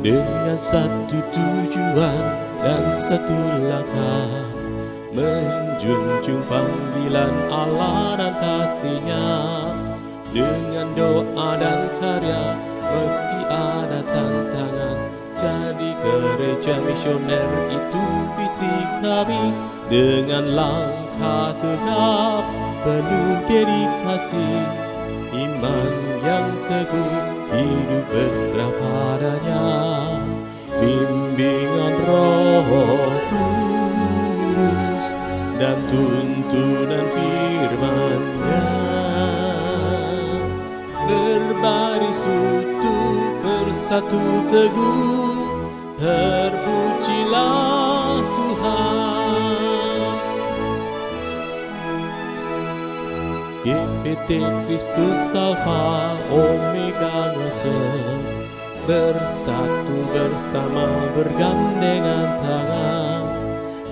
dengan satu tujuan dan satu langkah, menjunjung panggilan Allah dan kasih-Nya. Dengan doa dan karya meski ada tantangan, jadi gereja misioner itu visi kami. Dengan langkah tegap penuh dedikasi, iman yang teguh, hidup berserah padanya. Bimbingan Roh Kudus dan tuntunan firman-Nya, berbaris utuh bersatu teguh, terpujilah Tuhan. GPT Kristus Alfa Omega Ngasem, bersatu bersama bergandengan tangan,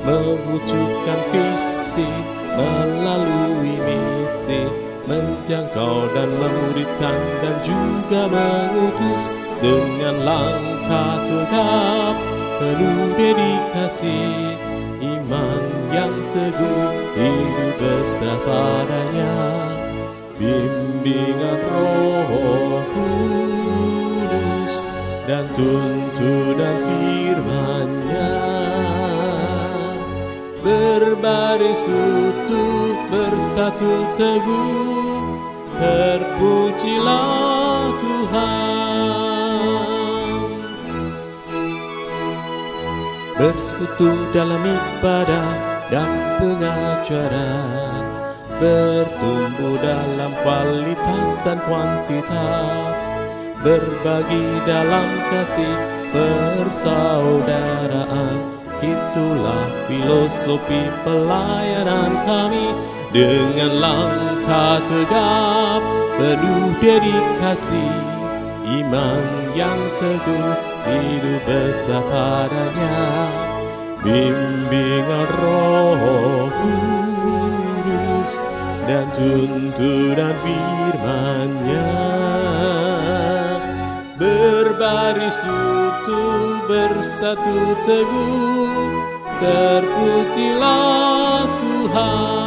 mewujudkan visi melalui misi, menjangkau dan memuridkan dan juga mengutus. Dengan langkah tegap penuh dedikasi, iman yang teguh, hidup berserah padanya. Bimbingan Roh Kudus dan tuntunan firman-Nya, berbaris utuh bersatu teguh, terpujilah Tuhan. Bersekutu dalam ibadah dan pengajaran, bertumbuh dalam kualitas dan kuantitas, berbagi dalam kasih persaudaraan. Itulah filosofi pelayanan kami. Dengan langkah tegap penuh dedikasi, iman yang teguh, hidup besar padanya. Bimbingan Roh Kudus dan tuntunan firman-Nya, berbaris utuh bersatu teguh, terpujilah Tuhan.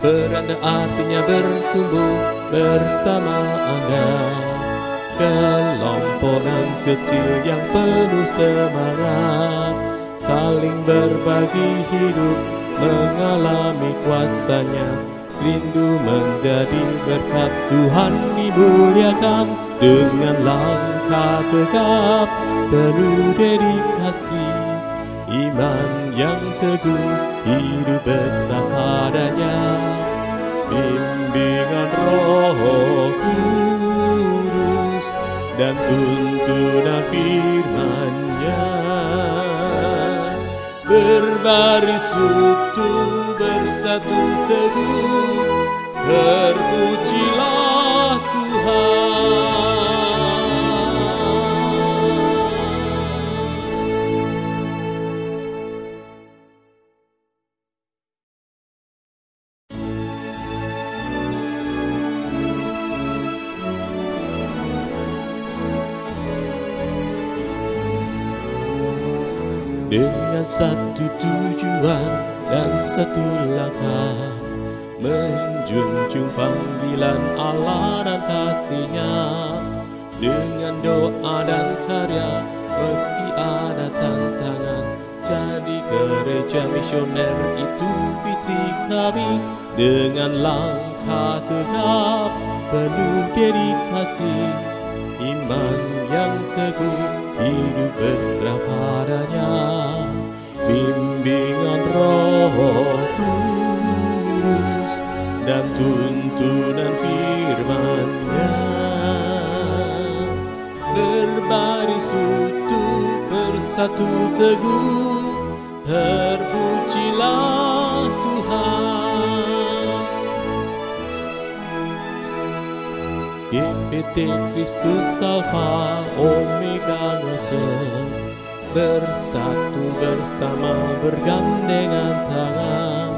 Beranda artinya bertumbuh bersama Anda, kelompokan kecil yang penuh semangat, saling berbagi hidup, mengalami kuasa-Nya, rindu menjadi berkat Tuhan dimuliakan. Dengan langkah tegap penuh dedikasi, iman yang teguh, hidup besar padanya. Bimbingan Roh Kudus dan tuntunan firman-Nya, berbaris utuh bersatu teguh, terpujilah Tuhan. Dengan satu tujuan dan satu langkah, menjunjung panggilan Allah dan kasih-Nya. Dengan doa dan karya meski ada tantangan, jadi gereja misioner itu visi kami. Dengan langkah tegap penuh dedikasi, iman yang teguh, hidup berserah padanya. Bimbingan Roh Kudus dan tuntunan firman-Nya, berbaris utuh bersatu teguh, terpujilah Tuhan. GPT Kristus Alfa Omega Ngasem, bersatu bersama bergandengan tangan,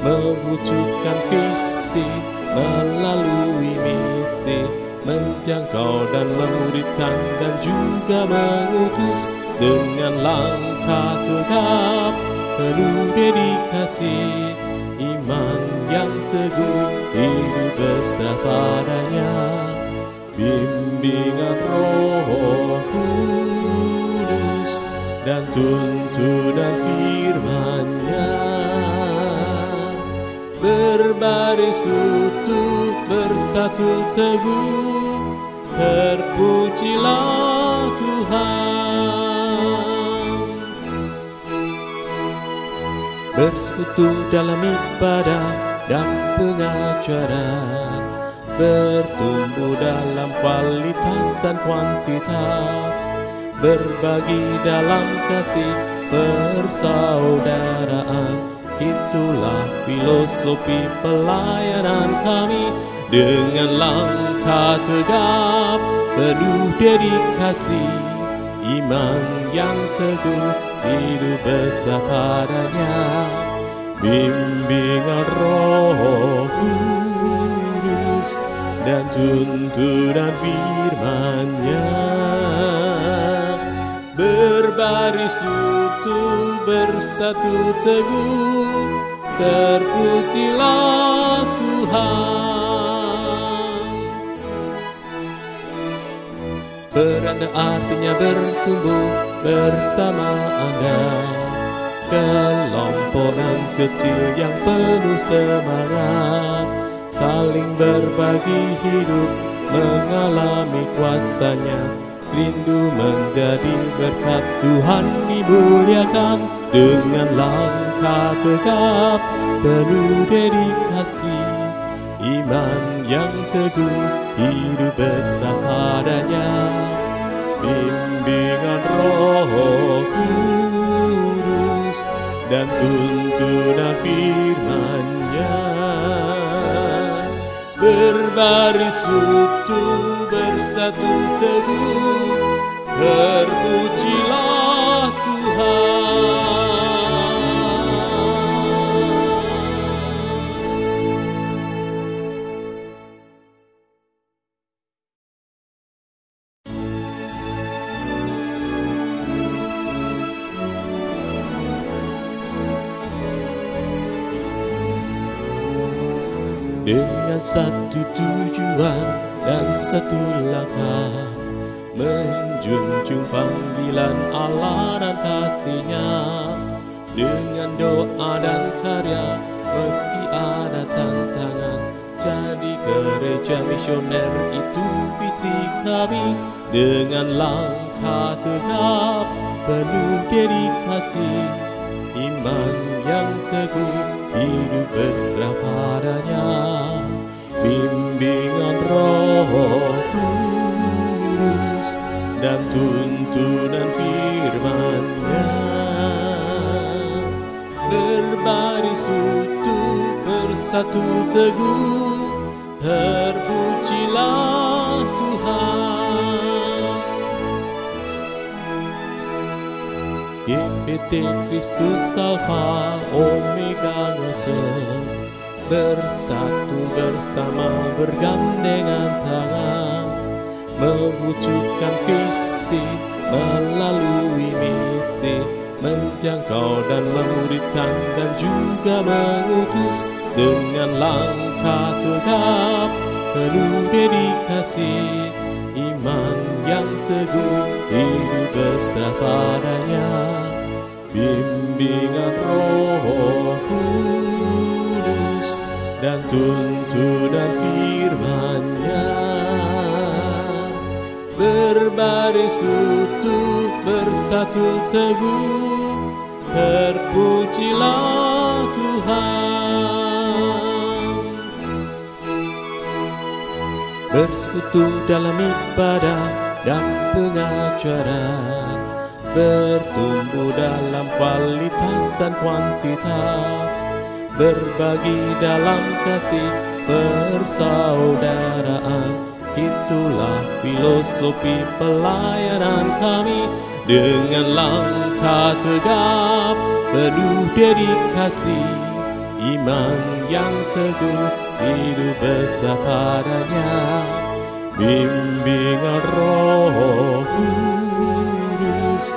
mewujudkan visi melalui misi, menjangkau dan memuridkan dan juga mengutus dengan langkah tegap penuh dedikasi, iman yang teguh, hidup berserah padanya, bimbingan Roh Kudus dan tuntunan firman-Nya, berbaris utuh bersatu teguh, terpujilah Tuhan. Bersekutu dalam ibadah dan pengajaran, bertumbuh dalam kualitas dan kuantitas, berbagi dalam kasih persaudaraan. Itulah filosofi pelayanan kami, dengan langkah tegap penuh dedikasi, iman yang teguh, hidup besar padanya, bimbingan Roh Kudus dan tuntunan firman-Nya, berbaris utuh bersatu teguh, terpujilah Tuhan. Beranda artinya bertumbuh bersama Anda, kelompokan kecil yang penuh semangat, saling berbagi hidup, mengalami kuasa-Nya, rindu menjadi berkat Tuhan dimuliakan, dengan langkah tegap penuh dedikasi, iman yang teguh, hidup besar padanya, bimbingan Roh Kudus dan tuntunan firman-Nya, berbaris utuh bersatu teguh, terpujilah Tuhan. Dengan satu tujuan dan satu langkah, menjunjung panggilan Allah dan kasih-Nya, dengan doa dan karya meski ada tantangan, jadi gereja misioner itu visi kami, dengan langkah tegap penuh dedikasi, iman yang teguh, hidup berserah padanya, bimbingan Roh Kudus dan tuntunan firman-Nya, berbaris utuh bersatu teguh, terpujilah Tuhan. GPT Kristus Alfa Omega ngasih, bersatu bersama bergandengan tangan, mewujudkan visi melalui misi, menjangkau dan memuridkan dan juga mengutus dengan langkah tegap penuh dedikasi, iman yang teguh, hidup berserah padanya, bimbingan Roh Kudus dan tuntunan firman-Nya, berbaris utuh bersatu teguh, terpujilah Tuhan. Bersekutu dalam ibadah dan pengajaran, bertumbuh dalam kualitas dan kuantitas, berbagi dalam kasih persaudaraan. Itulah filosofi pelayanan kami, dengan langkah tegap penuh dedikasi, iman yang teguh, hidup besar padanya, bimbingan Roh Kudus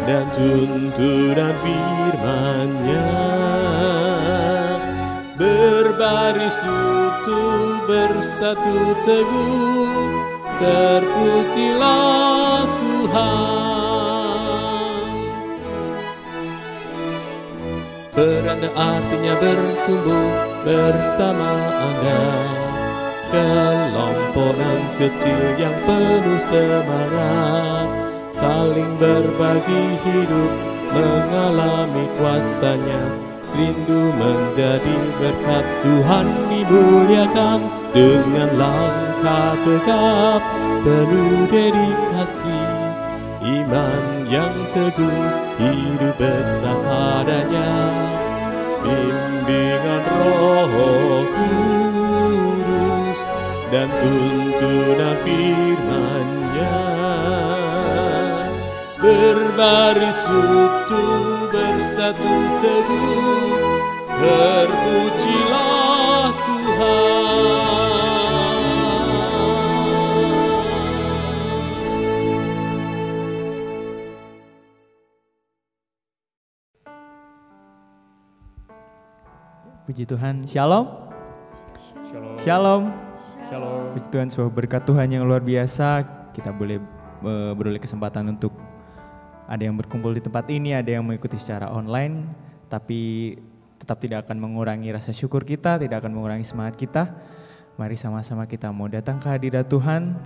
dan tuntunan firman-Nya. Berbaris utuh bersatu teguh, terpujilah Tuhan. Beranda artinya bertumbuh bersama Anda, kelompokan kecil yang penuh semangat, saling berbagi hidup, mengalami kuasa-Nya, rindu menjadi berkat. Tuhan dimuliakan dengan langkah tegap, penuh dedikasi, iman yang teguh, hidup besar padanya. Bimbingan Roh Kudus dan tuntunan firman-Nya. Berbaris utuh bersatu teguh, terpujilah Tuhan. Puji Tuhan, Shalom. Shalom. Shalom. Shalom. Puji Tuhan, sebuah berkat Tuhan yang luar biasa. Kita boleh beroleh kesempatan untuk ada yang berkumpul di tempat ini, ada yang mengikuti secara online, tapi tetap tidak akan mengurangi rasa syukur kita, tidak akan mengurangi semangat kita. Mari sama-sama kita mau datang ke hadirat Tuhan.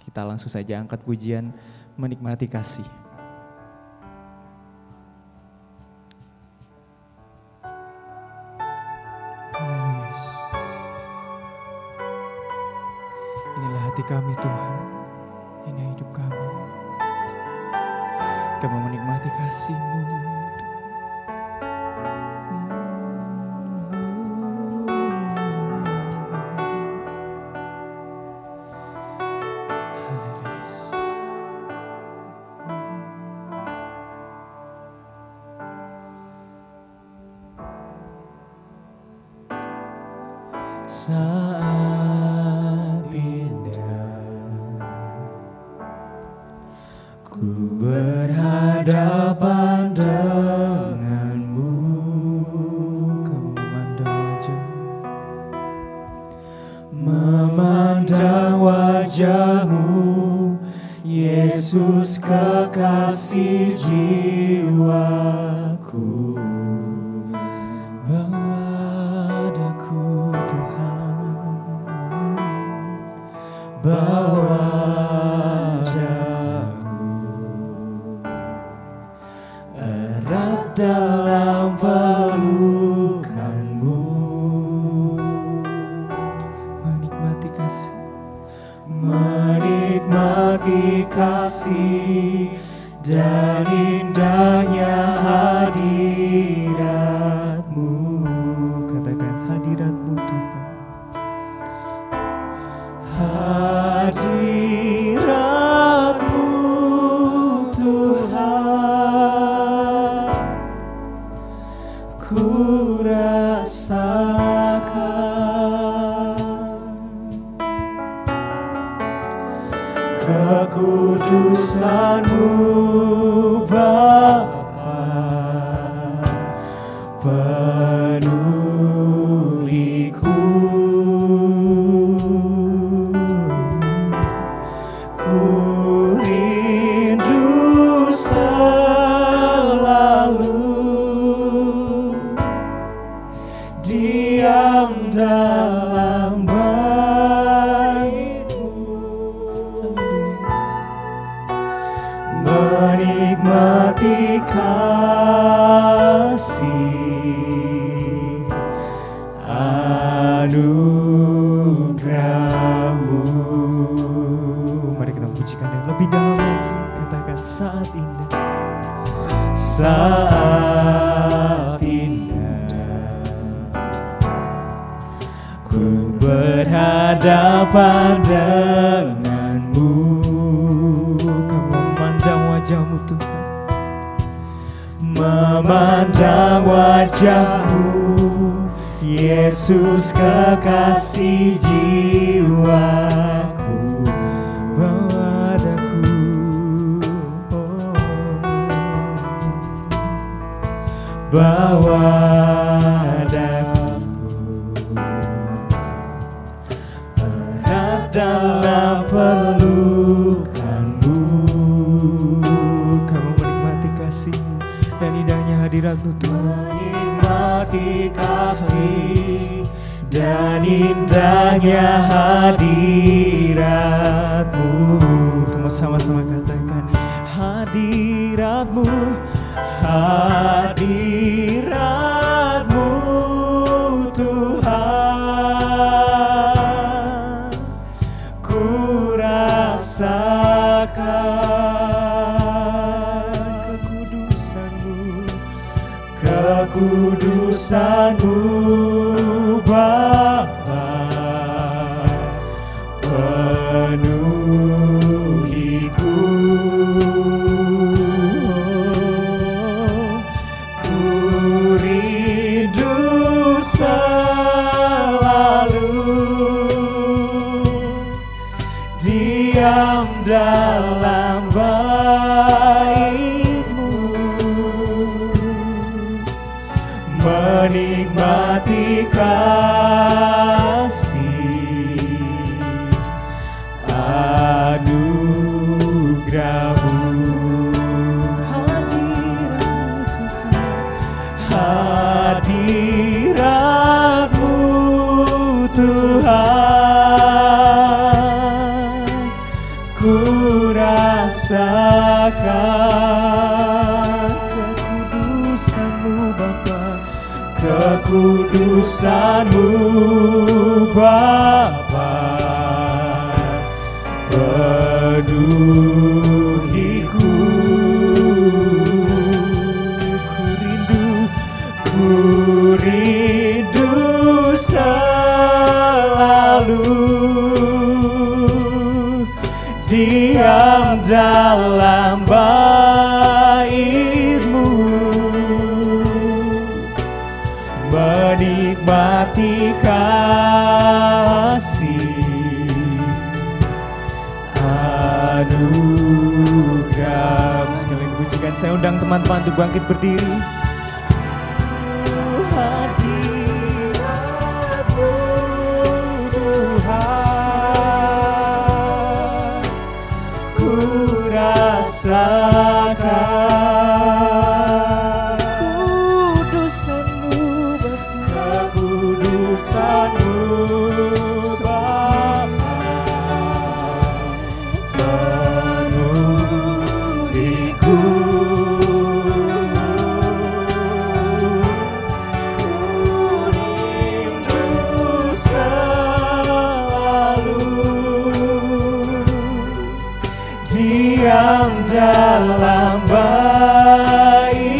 Kita langsung saja angkat pujian, menikmati kasih. Inilah hati kami Tuhan, ini hidup kami. Kami menikmati kasih-Mu. Saat indah ku berhadapan denganmu, kau memandang wajahmu, Yesus kekasih jiwaku. Bawa daku erat dalam pelukanmu, menikmati kasih dan indahnya hadirat-Mu. Katakan hadirat-Mu Tuhan. Hadirat-Mu Tuhan, ku rasakan kekudusan-Mu Bapa, penuhiku. Dalam bait-Mu, menikmati kasih anugerah-Mu. Mari kita pujikan yang lebih dalam lagi. Katakan saat indah, saat indah ku berhadapan denganmu. Kau memandang wajah-Mu Tuhan, memandang wajah-Mu, Yesus kekasih jiwaku. bawa daku, erat dalam pelukanmu. Kamu menikmati kasih-Mu dan indahnya hadirat-Mu Tuhan. Menikmati kasih dan indahnya hadirat-Mu. Sama-sama katakan hadirat-Mu, hadirat-Mu Tuhan. Ku rasakan kekudusan-Mu, kekudusan-Mu Bapa, penuhiku. Ku rindu selalu diam dalam bait-Mu, menikmati kasih anugerah-Mu. Hadirat-Mu Tuhan, ku rasakan kekudusan-Mu Bapa, kekudusan-Mu Bapa, penuhiku. Ku rindu selalu diam dalam bait-Mu, menikmati kasih anugerah. Sekali lagi pujikan, saya undang teman-teman untuk bangkit berdiri. Hadirat-Mu Tuhan, ku rasakan kekudusan-Mu, kekudusan-Mu Bapa, penuhiku. Diam dalam bait-Mu,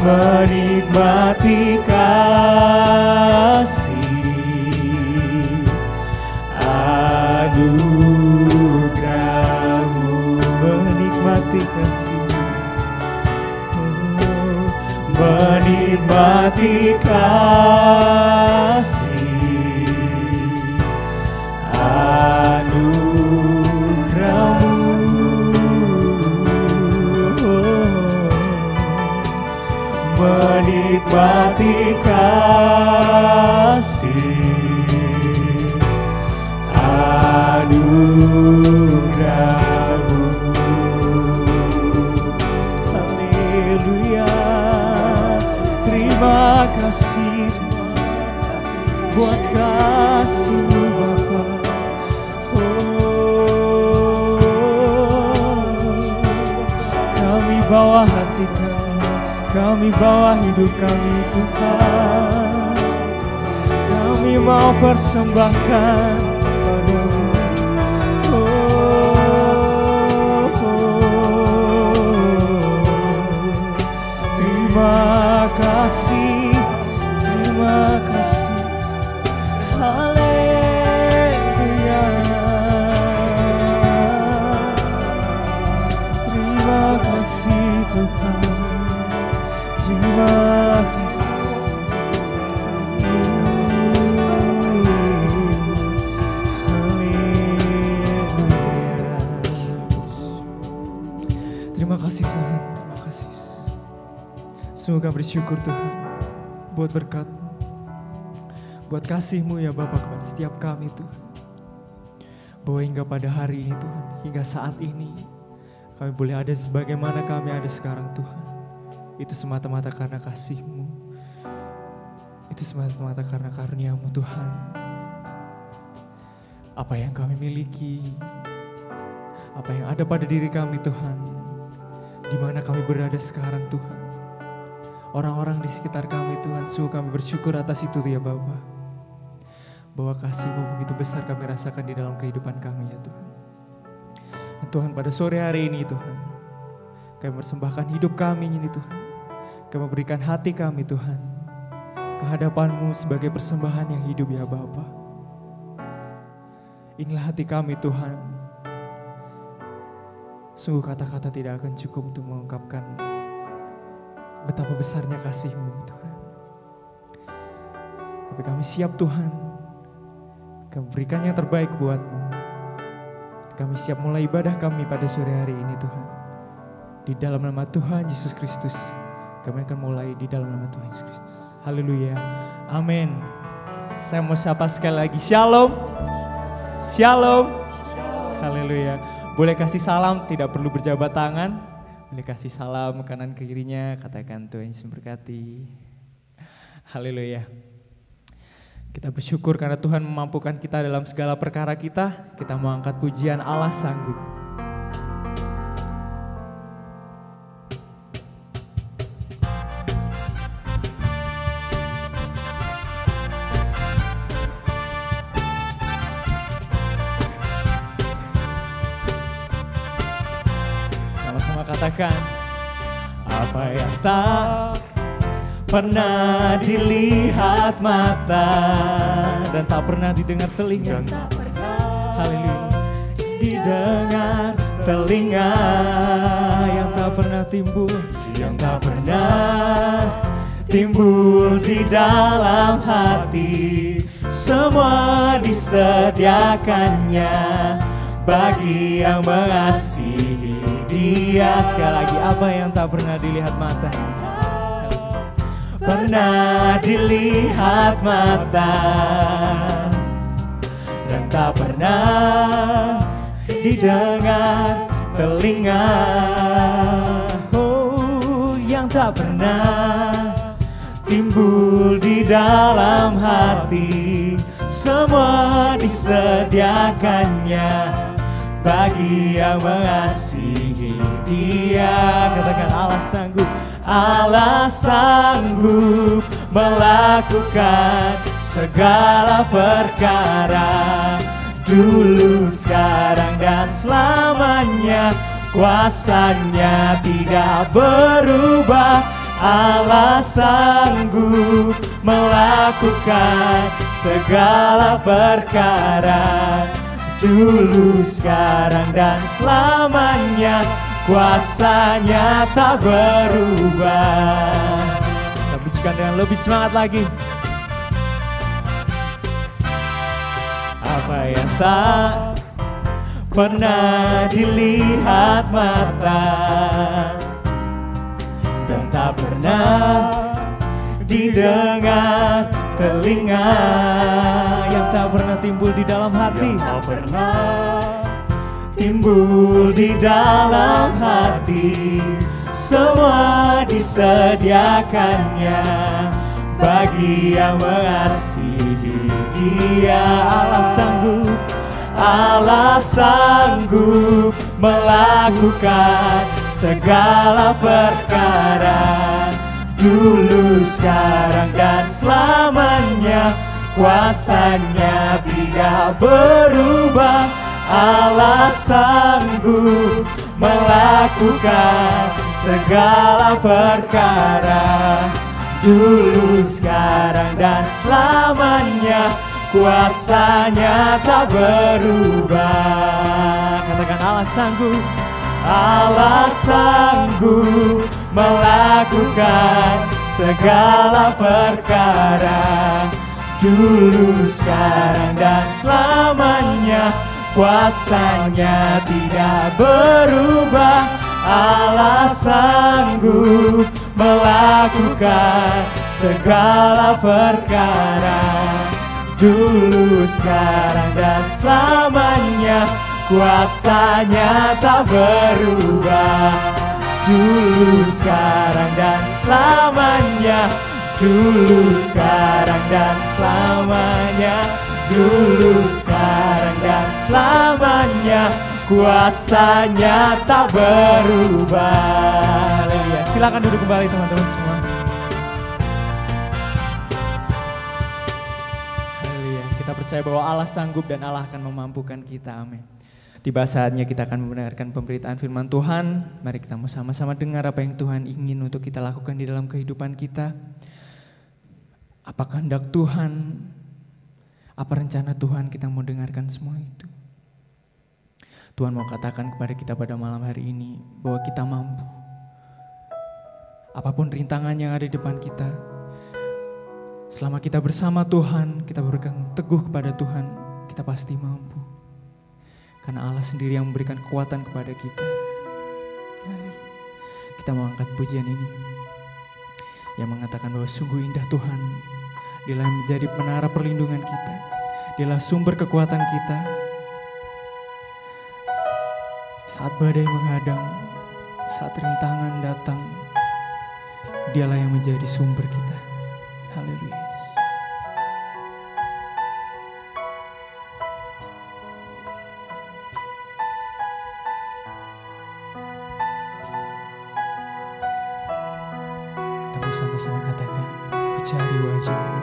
menikmati kasih anugerah-Mu, menikmati kasih, menikmati kasih anugerah-Mu, menikmati kasih anugerah-Mu. Haleluya, terima kasih buat kasih-Mu Bapa. Kami bawa hati kami bawa hidup kami Tuhan. Kami mau persembahkan padamu. Terima kasih, terima kasih. Haleluya. Terima kasih Tuhan. Terima kasih. Haleluya. Terima kasih Tuhan, terima kasih. Sungguh kami bersyukur Tuhan buat berkat-Mu, buat kasih-Mu ya Bapa kepada setiap kami Tuhan. Bahwa hingga pada hari ini Tuhan, hingga saat ini kami boleh ada sebagaimana kami ada sekarang Tuhan. Itu semata-mata karena kasih-Mu, itu semata-mata karena karunia-Mu Tuhan. Apa yang kami miliki, apa yang ada pada diri kami Tuhan, di mana kami berada sekarang Tuhan. Orang-orang di sekitar kami Tuhan, sungguh kami bersyukur atas itu ya Bapa. Bahwa kasih-Mu begitu besar kami rasakan di dalam kehidupan kami ya Tuhan. Dan Tuhan pada sore hari ini Tuhan, kami persembahkan hidup kami ini Tuhan. Kami memberikan hati kami Tuhan ke hadapan-Mu sebagai persembahan yang hidup ya Bapa. Inilah hati kami Tuhan. Sungguh kata-kata tidak akan cukup untuk mengungkapkan betapa besarnya kasih-Mu Tuhan. Tapi kami siap Tuhan. Kami berikan yang terbaik buat-Mu. Kami siap mulai ibadah kami pada sore hari ini Tuhan. Di dalam nama Tuhan Yesus Kristus. Kami akan mulai di dalam nama Tuhan Yesus Kristus. Haleluya. Amin. Saya mau sapa sekali lagi. Shalom. Shalom. Haleluya. Boleh kasih salam, tidak perlu berjabat tangan. Boleh kasih salam kanan ke kirinya. Katakan Tuhan Yesus memberkati. Haleluya. Kita bersyukur karena Tuhan memampukan kita dalam segala perkara kita. Kita mau angkat pujian Allah sanggup. Sama-sama katakan. Apa yang tak pernah dilihat mata dan tak pernah didengar telinga, haleluya, didengar telinga, yang tak pernah timbul, yang tak pernah timbul di dalam hati, semua disediakannya bagi yang mengasihi Dia. Sekali lagi, apa yang tak pernah dilihat mata, pernah dilihat mata, dan tak pernah didengar telinga. Oh, yang tak pernah timbul di dalam hati, semua disediakannya bagi yang mengasihi Dia. Katakan Allah sanggup. Allah sanggup melakukan segala perkara, dulu, sekarang, dan selamanya. Kuasanya tidak berubah. Allah sanggup melakukan segala perkara, dulu, sekarang, dan selamanya. Kuasanya tak berubah. Kita pujikan dengan lebih semangat lagi. Apa yang tak pernah dilihat mata dan tak pernah didengar telinga, yang tak pernah timbul di dalam hati, yang tak pernah timbul di dalam hati, semua disediakannya bagi yang mengasihi Dia. Allah sanggup, Allah sanggup melakukan segala perkara, dulu, sekarang, dan selamanya. Kuasanya tidak berubah. Allah sanggup melakukan segala perkara, dulu, sekarang, dan selamanya. Kuasanya tak berubah. Katakan Allah sanggup. Allah sanggup melakukan segala perkara, dulu, sekarang, dan selamanya. Kuasanya tidak berubah. Allah sanggup melakukan segala perkara. Dulu, sekarang, dan selamanya, kuasa-Nya tak berubah. Dulu, sekarang, dan selamanya. Dulu, sekarang, dan selamanya. Dulu, sekarang, dan selamanya, kuasa-Nya tak berubah. Haleluya. Silakan duduk kembali teman-teman semua. Haleluya. Kita percaya bahwa Allah sanggup dan Allah akan memampukan kita. Amin. Tiba saatnya kita akan mendengarkan pemberitaan firman Tuhan. Mari kita sama-sama dengar apa yang Tuhan ingin untuk kita lakukan di dalam kehidupan kita. Apa kehendak Tuhan? Apa rencana Tuhan? Kita mau dengarkan semua itu. Tuhan mau katakan kepada kita pada malam hari ini bahwa kita mampu. Apapun rintangan yang ada di depan kita, selama kita bersama Tuhan, kita berpegang teguh kepada Tuhan, kita pasti mampu. Karena Allah sendiri yang memberikan kekuatan kepada kita. Kita mau angkat pujian ini yang mengatakan bahwa sungguh indah Tuhan. Dialah yang menjadi menara perlindungan kita. Dialah sumber kekuatan kita. Saat badai menghadang, saat rintangan datang, Dialah yang menjadi sumber kita. Haleluya. Kita mau sama-sama katakan, ku cari wajah-Mu.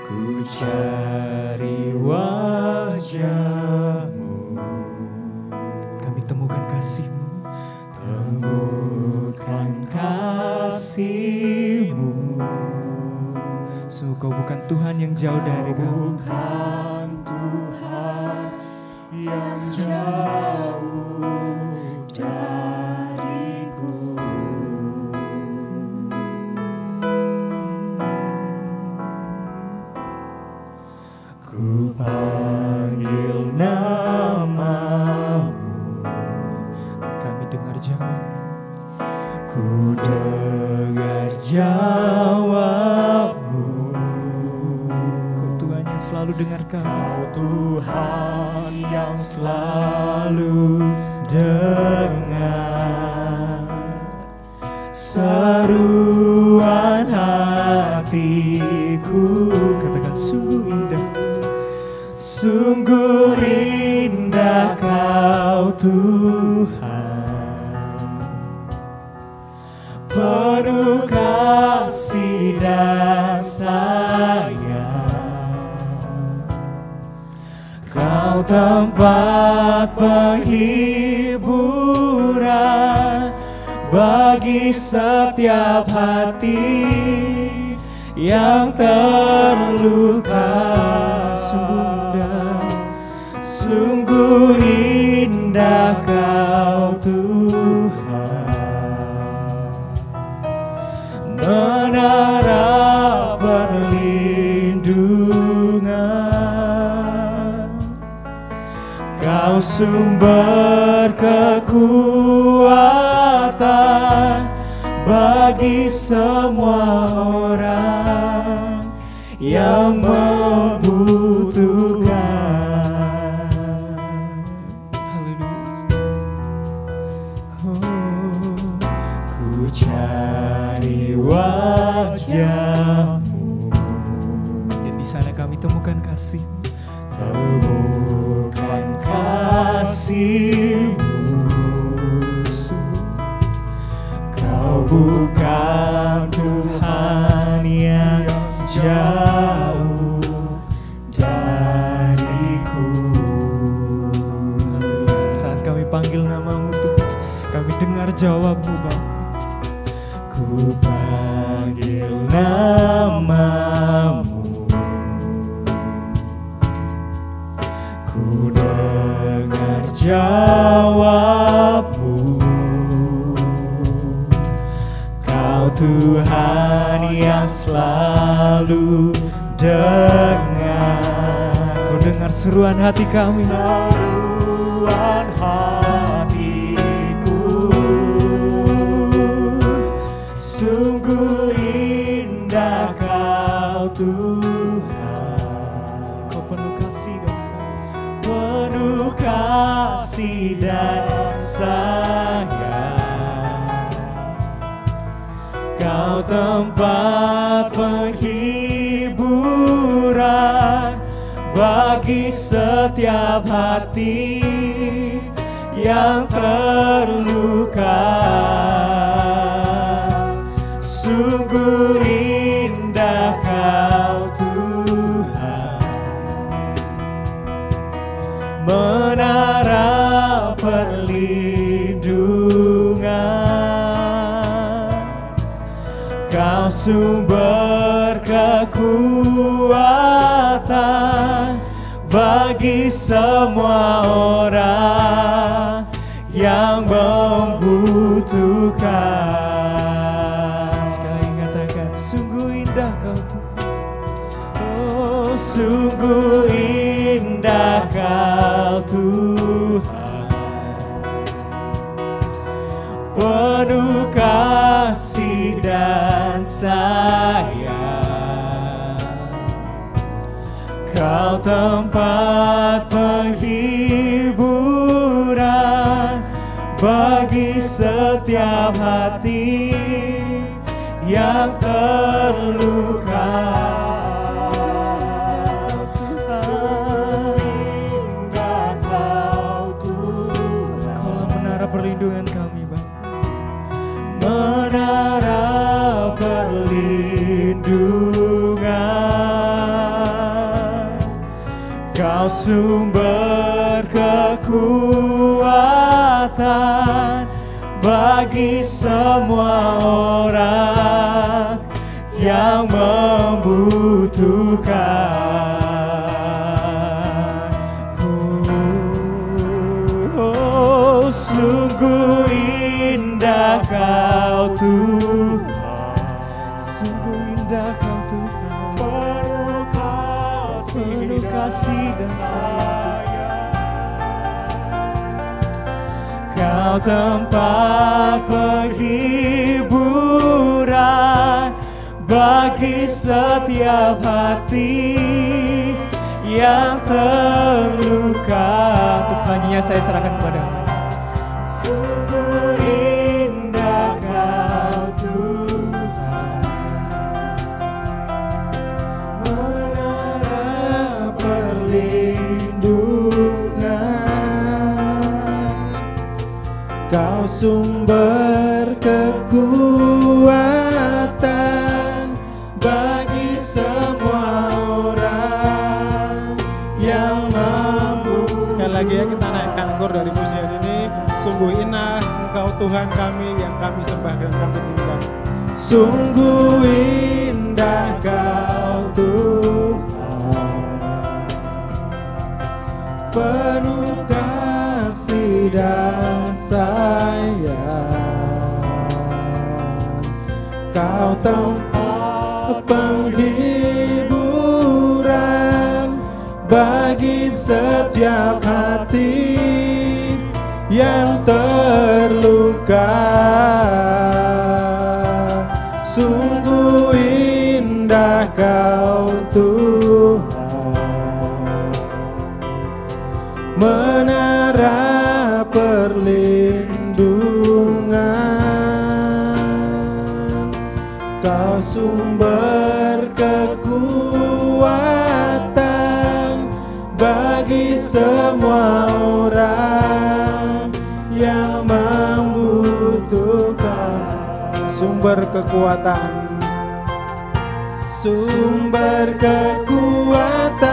Ku cari wajah-Mu. Kami temukan kasih-Mu. Temukan kasih-Mu. Sungguh Kau bukan Tuhan yang jauh dari kami. Bukan Tuhan yang jauh dariku. Ku panggil nama-Mu. Kami dengar jawab. Ku dengar jawab-Mu. Kau Tuhan yang selalu dengar kami. Kau Tuhan yang selalu dengar seruan hatiku. Katakan sungguh indah. Sungguh indah Kau Tuhan, penuh kasih dan sayang. Kau tempat penghiburan bagi setiap hati yang terluka. Sungguh indah Kau Tuhan, menara perlindungan. Kau sumber kekuatan bagi semua orang yang membutuhkan. Haleluya. Oh, ku cari wajah-Mu. Dan di sana kami temukan kasih. Temukan kasih-Mu. Kau bukan Tuhan yang jauh dariku. Saat kami panggil nama-Mu Tuhan, kami dengar jawab-Mu Bapa. Ku panggil nama-Mu. Ku dengar jawab-Mu. Kau Tuhan yang selalu dengar. Kau dengar seruan hati kami. Seruan hati kasih dan sayang. Kau tempat penghiburan bagi setiap hati yang terluka. Sungguh indah Kau Tuhan, menara perlindungan. Kau sumber kekuatan bagi semua orang yang membutuhkan. Sekali katakan, sungguh indah Kau Tuhan. Oh, sungguh indah Kau Tuhan, penuh kasih dan sayang. Kau tempat penghiburan bagi setiap hati yang terluka. Sungguh indah Kau Tuhan. Kaulah menara perlindungan kami, Bapa. Menara perlindungan. Kau sumber kekuatan bagi semua orang yang membutuhkan. Oh, sungguh indah Kau Tuhan, sungguh indah Kau Tuhan, penuh kasih dan sayang. Kau tempat penghiburan bagi setiap hati yang terluka. Untuk selanjutnya saya serahkan kepada-Mu. Sungguh indah Kau Tuhan, menara perlindungan. Kau sumber kekuatan bagi semua orang yang mampu. Sekali lagi ya, kita naikkan kor dari pujian ini. Sungguh indah Engkau Tuhan kami yang kami sembah dan kami tinggikan. Sungguh indah Kau Tuhan, penuh kasih dan sayang. Kau tempat penghiburan bagi setiap hati yang terluka. Sungguh indah Kau Tuhan, menara perlindungan. Kau sumber kekuatan bagi semua orang yang membutuhkan. Sumber kekuatan, sumber kekuatan,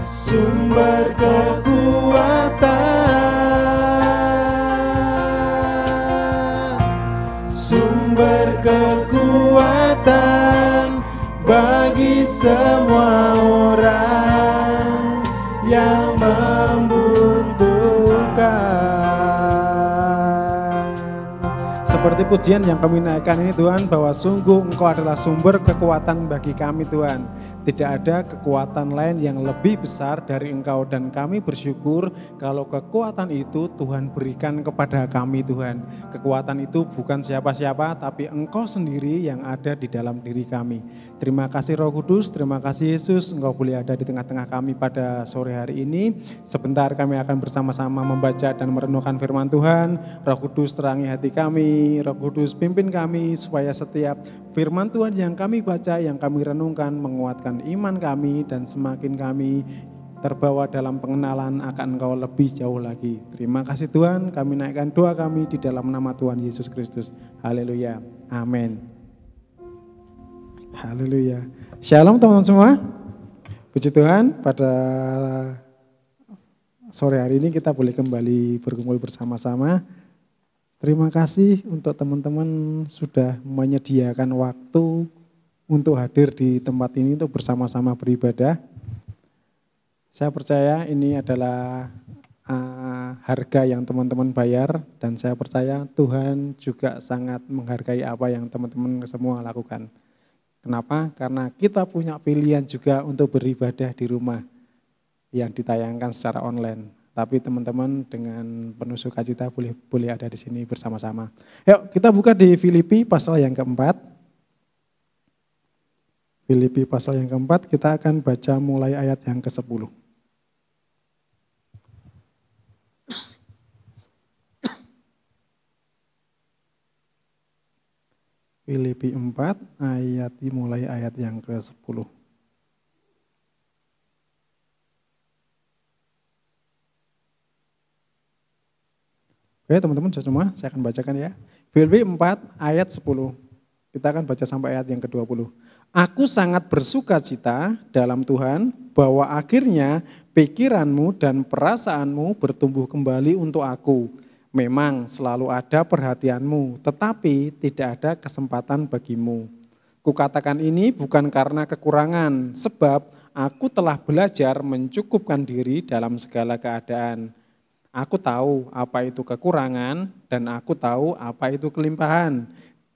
sumber kekuatan, sumber kekuatan bagi semua orang yang membutuhkan. seperti pujian yang kami naikkan ini Tuhan, bahwa sungguh Engkau adalah sumber kekuatan bagi kami Tuhan. Tidak ada kekuatan lain yang lebih besar dari Engkau, dan kami bersyukur kalau kekuatan itu Tuhan berikan kepada kami Tuhan. Kekuatan itu bukan siapa-siapa, tapi Engkau sendiri yang ada di dalam diri kami. Terima kasih Roh Kudus, terima kasih Yesus, Engkau boleh ada di tengah-tengah kami pada sore hari ini. Sebentar kami akan bersama-sama membaca dan merenungkan firman Tuhan. Roh Kudus terangi hati kami, Roh Kudus pimpin kami supaya setiap firman Tuhan yang kami baca, yang kami renungkan menguatkan iman kami dan semakin kami terbawa dalam pengenalan akan Engkau lebih jauh lagi. Terima kasih Tuhan, kami naikkan doa kami di dalam nama Tuhan Yesus Kristus. Haleluya. Amin. Haleluya. Shalom teman-teman semua. Puji Tuhan, pada sore hari ini kita boleh kembali berkumpul bersama-sama. Terima kasih untuk teman-teman sudah menyediakan waktu untuk hadir di tempat ini untuk bersama-sama beribadah. Saya percaya ini adalah harga yang teman-teman bayar, dan saya percaya Tuhan juga sangat menghargai apa yang teman-teman semua lakukan. Kenapa? Karena kita punya pilihan juga untuk beribadah di rumah yang ditayangkan secara online. Tapi teman-teman dengan penuh sukacita boleh ada di sini bersama-sama. Yuk kita buka di Filipi pasal yang keempat. Filipi pasal yang keempat, kita akan baca mulai ayat yang ke-10. Filipi 4 mulai ayat yang ke-10. Oke teman-teman sudah semua, saya akan bacakan ya. Filipi 4 ayat 10, kita akan baca sampai ayat yang ke-20. Aku sangat bersuka cita dalam Tuhan bahwa akhirnya pikiranmu dan perasaanmu bertumbuh kembali untuk aku. Memang selalu ada perhatianmu, tetapi tidak ada kesempatan bagimu. Kukatakan ini bukan karena kekurangan, sebab aku telah belajar mencukupkan diri dalam segala keadaan. Aku tahu apa itu kekurangan dan aku tahu apa itu kelimpahan.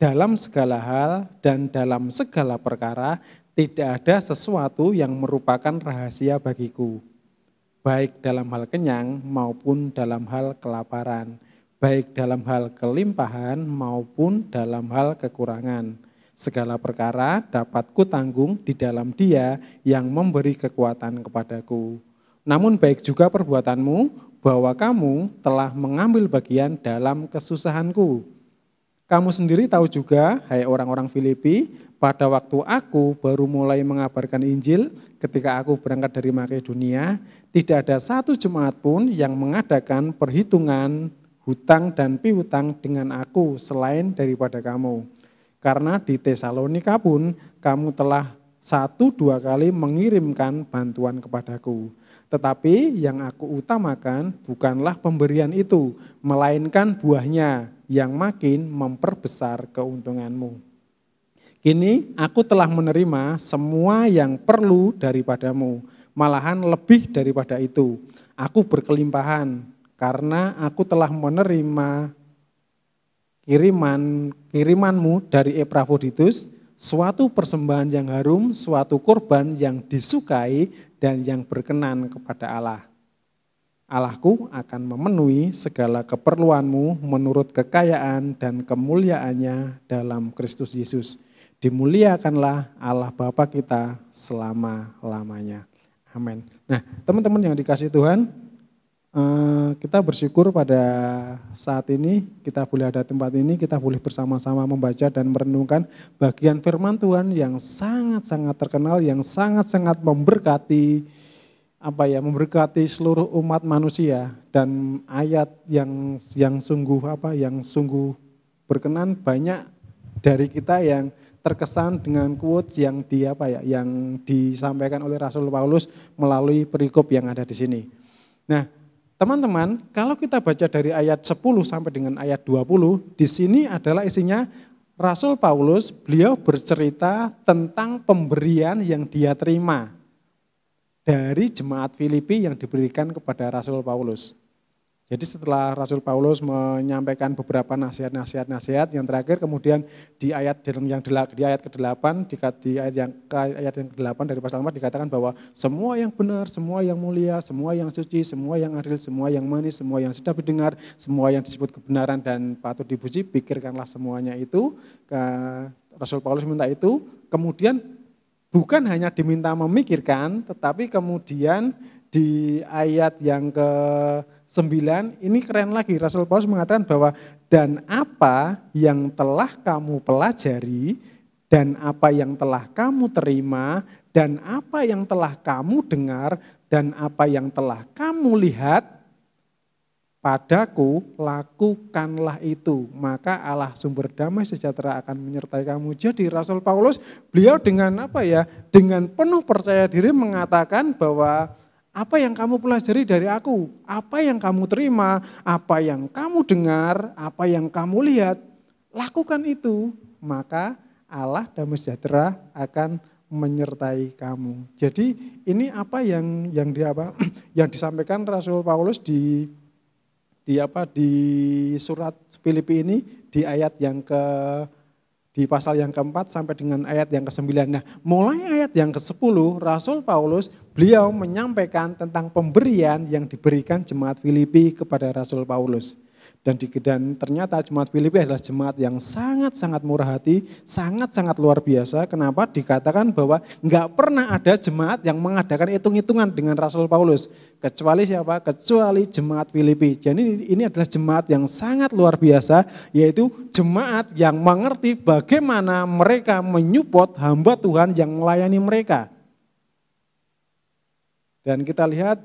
Dalam segala hal dan dalam segala perkara tidak ada sesuatu yang merupakan rahasia bagiku. Baik dalam hal kenyang maupun dalam hal kelaparan. Baik dalam hal kelimpahan maupun dalam hal kekurangan. Segala perkara dapat kutanggung di dalam Dia yang memberi kekuatan kepadaku. Namun baik juga perbuatanmu, bahwa kamu telah mengambil bagian dalam kesusahanku. Kamu sendiri tahu juga, hai orang-orang Filipi, pada waktu aku baru mulai mengabarkan Injil, ketika aku berangkat dari Makedonia, tidak ada satu jemaat pun yang mengadakan perhitungan hutang dan piutang dengan aku selain daripada kamu. Karena di Tesalonika pun kamu telah 1-2 kali mengirimkan bantuan kepadaku. Tetapi yang aku utamakan bukanlah pemberian itu, melainkan buahnya yang makin memperbesar keuntunganmu. Kini aku telah menerima semua yang perlu daripadamu, malahan lebih daripada itu. Aku berkelimpahan karena aku telah menerima kirimanmu dari Epafroditus, suatu persembahan yang harum, suatu korban yang disukai dan yang berkenan kepada Allah. Allahku akan memenuhi segala keperluanmu menurut kekayaan dan kemuliaannya dalam Kristus Yesus. Dimuliakanlah Allah Bapa kita selama-lamanya. Amin. Nah, teman-teman yang dikasihi Tuhan, kita bersyukur pada saat ini kita boleh ada tempat ini, kita boleh bersama-sama membaca dan merenungkan bagian firman Tuhan yang sangat-sangat terkenal, yang sangat-sangat memberkati seluruh umat manusia, dan ayat yang sungguh berkenan. Banyak dari kita yang terkesan dengan quotes yang disampaikan oleh Rasul Paulus melalui perikop yang ada di sini. Nah, teman-teman, kalau kita baca dari ayat 10 sampai dengan ayat 20, di sini adalah isinya Rasul Paulus, beliau bercerita tentang pemberian yang dia terima dari jemaat Filipi yang diberikan kepada Rasul Paulus. Jadi setelah Rasul Paulus menyampaikan beberapa nasihat yang terakhir, kemudian di ayat ke-8 di ayat yang ke-8 dari pasal 4 dikatakan bahwa semua yang benar, semua yang mulia, semua yang suci, semua yang adil, semua yang manis, semua yang sedap didengar, semua yang disebut kebenaran dan patut dipuji, pikirkanlah semuanya itu. Rasul Paulus minta itu, kemudian bukan hanya diminta memikirkan, tetapi kemudian di ayat yang ke-9, ini keren lagi, Rasul Paulus mengatakan bahwa dan apa yang telah kamu pelajari, dan apa yang telah kamu terima, dan apa yang telah kamu dengar, dan apa yang telah kamu lihat, padaku lakukanlah itu, maka Allah sumber damai sejahtera akan menyertai kamu. Jadi Rasul Paulus, beliau dengan dengan penuh percaya diri mengatakan bahwa apa yang kamu pelajari dari aku, apa yang kamu terima, apa yang kamu dengar, apa yang kamu lihat, lakukan itu, maka Allah damai sejahtera akan menyertai kamu. Jadi ini apa yang disampaikan Rasul Paulus di surat Filipi ini di ayat di pasal yang ke-4 sampai dengan ayat yang ke-9. Nah, mulai ayat yang ke-10, Rasul Paulus, beliau menyampaikan tentang pemberian yang diberikan jemaat Filipi kepada Rasul Paulus. Dan ternyata jemaat Filipi adalah jemaat yang sangat-sangat murah hati, sangat-sangat luar biasa. Kenapa? Dikatakan bahwa enggak pernah ada jemaat yang mengadakan hitung-hitungan dengan Rasul Paulus. Kecuali siapa? Kecuali jemaat Filipi. Jadi ini adalah jemaat yang sangat luar biasa, yaitu jemaat yang mengerti bagaimana mereka menyupport hamba Tuhan yang melayani mereka. Dan kita lihat,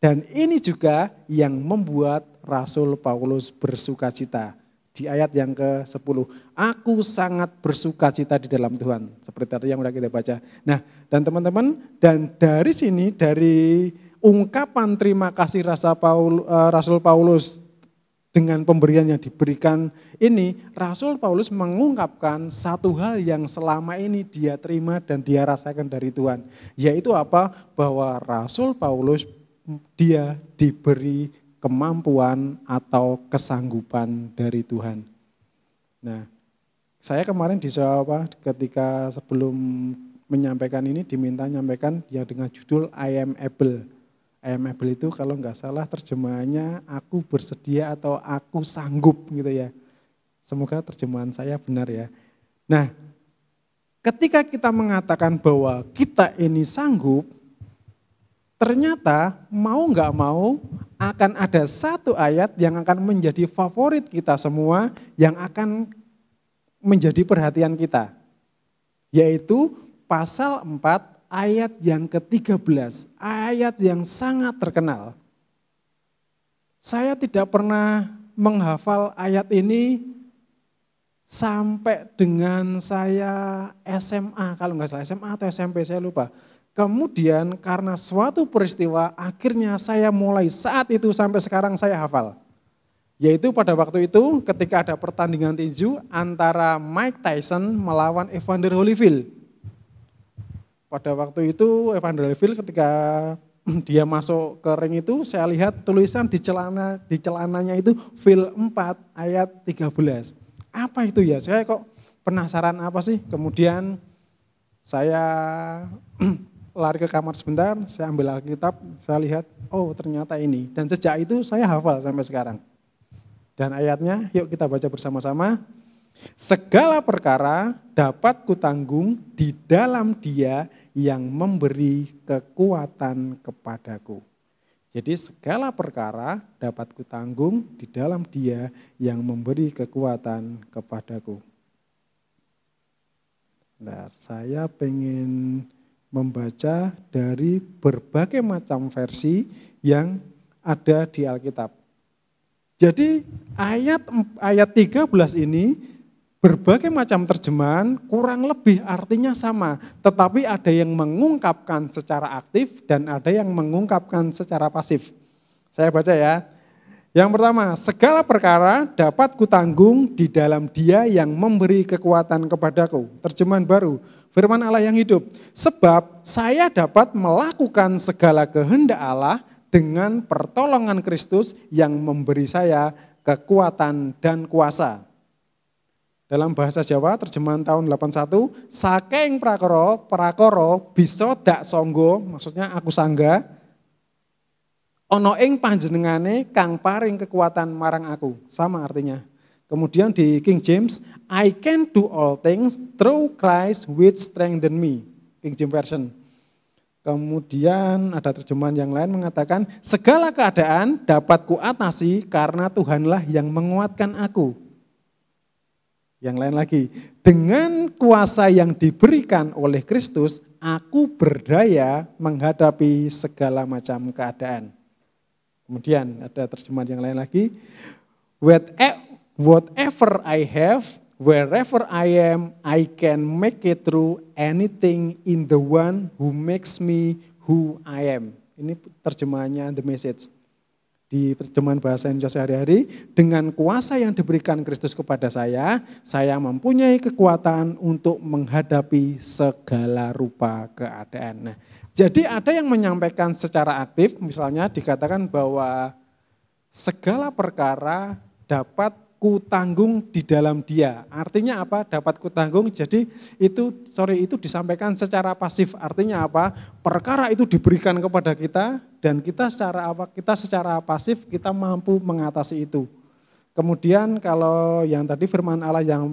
dan ini juga yang membuat Rasul Paulus bersukacita. Di ayat yang ke-10, aku sangat bersukacita di dalam Tuhan. Seperti tadi yang sudah kita baca. Nah, dan teman-teman, dan dari sini, dari ungkapan terima kasih Rasul Paulus dengan pemberian yang diberikan ini, Rasul Paulus mengungkapkan satu hal yang selama ini dia terima dan dia rasakan dari Tuhan. Yaitu apa? Bahwa Rasul Paulus dia diberi kemampuan atau kesanggupan dari Tuhan. Nah, saya kemarin ketika sebelum menyampaikan ini diminta menyampaikan yang dengan judul I am able. I am able itu kalau nggak salah terjemahannya aku bersedia atau aku sanggup gitu ya. Semoga terjemahan saya benar ya. Nah, ketika kita mengatakan bahwa kita ini sanggup, ternyata mau nggak mau akan ada satu ayat yang akan menjadi favorit kita semua, yang akan menjadi perhatian kita. Yaitu pasal 4 ayat yang ke-13, ayat yang sangat terkenal. Saya tidak pernah menghafal ayat ini sampai dengan saya SMA, kalau nggak salah SMA atau SMP saya lupa. Kemudian karena suatu peristiwa akhirnya saya mulai saat itu sampai sekarang saya hafal. Yaitu pada waktu itu ketika ada pertandingan tinju antara Mike Tyson melawan Evander Holyfield. Pada waktu itu Evander Holyfield ketika dia masuk ke ring itu saya lihat tulisan di celananya itu Fil 4 ayat 13. Apa itu ya? Saya kok penasaran apa sih? Kemudian saya lari ke kamar sebentar, saya ambil Alkitab, saya lihat, oh ternyata ini. Dan sejak itu saya hafal sampai sekarang. Dan ayatnya, yuk kita baca bersama-sama. Segala perkara dapat kutanggung di dalam Dia yang memberi kekuatan kepadaku. Jadi segala perkara dapat kutanggung di dalam Dia yang memberi kekuatan kepadaku. Nah, saya pengen membaca dari berbagai macam versi yang ada di Alkitab. Jadi ayat 13 ini berbagai macam terjemahan kurang lebih artinya sama, tetapi ada yang mengungkapkan secara aktif dan ada yang mengungkapkan secara pasif. Saya baca ya. Yang pertama, segala perkara dapat kutanggung di dalam Dia yang memberi kekuatan kepadaku. Terjemahan baru. Firman Allah yang hidup, sebab saya dapat melakukan segala kehendak Allah dengan pertolongan Kristus yang memberi saya kekuatan dan kuasa. Dalam bahasa Jawa terjemahan tahun 81, saking prakara bisa dak sangga, maksudnya aku sangga, ana ing panjenengane kang paring kekuatan marang aku. Sama artinya. Kemudian di King James, I can do all things through Christ which strengthen me. King James Version. Kemudian ada terjemahan yang lain mengatakan, segala keadaan dapat kuatasi karena Tuhanlah yang menguatkan aku. Yang lain lagi, dengan kuasa yang diberikan oleh Kristus, aku berdaya menghadapi segala macam keadaan. Kemudian ada terjemahan yang lain lagi, whatever I have, wherever I am, I can make it through anything in the one who makes me who I am. Ini terjemahannya The Message. Di terjemahan bahasa Indonesia sehari-hari, dengan kuasa yang diberikan Kristus kepada saya mempunyai kekuatan untuk menghadapi segala rupa keadaan. Nah, jadi ada yang menyampaikan secara aktif, misalnya dikatakan bahwa segala perkara dapat ku tanggung di dalam Dia. Artinya apa? Dapat ku tanggung. Jadi itu disampaikan secara pasif. Artinya apa? Perkara itu diberikan kepada kita dan kita secara pasif kita mampu mengatasi itu. Kemudian kalau yang tadi firman Allah yang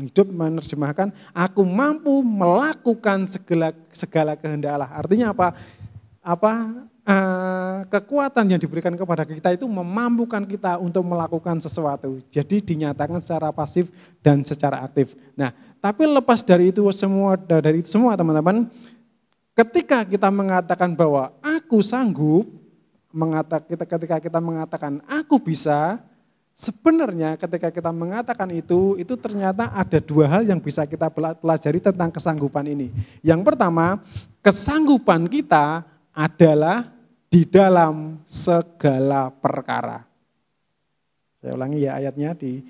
hidup menerjemahkan, aku mampu melakukan segala kehendak Allah. Artinya apa? Kekuatan yang diberikan kepada kita itu memampukan kita untuk melakukan sesuatu. Jadi dinyatakan secara pasif dan secara aktif. Nah, tapi lepas dari itu semua teman-teman, ketika kita mengatakan bahwa aku sanggup, ketika kita mengatakan aku bisa, sebenarnya ketika kita mengatakan itu ternyata ada dua hal yang bisa kita pelajari tentang kesanggupan ini. Yang pertama, kesanggupan kita adalah di dalam segala perkara. Saya ulangi ya ayatnya, di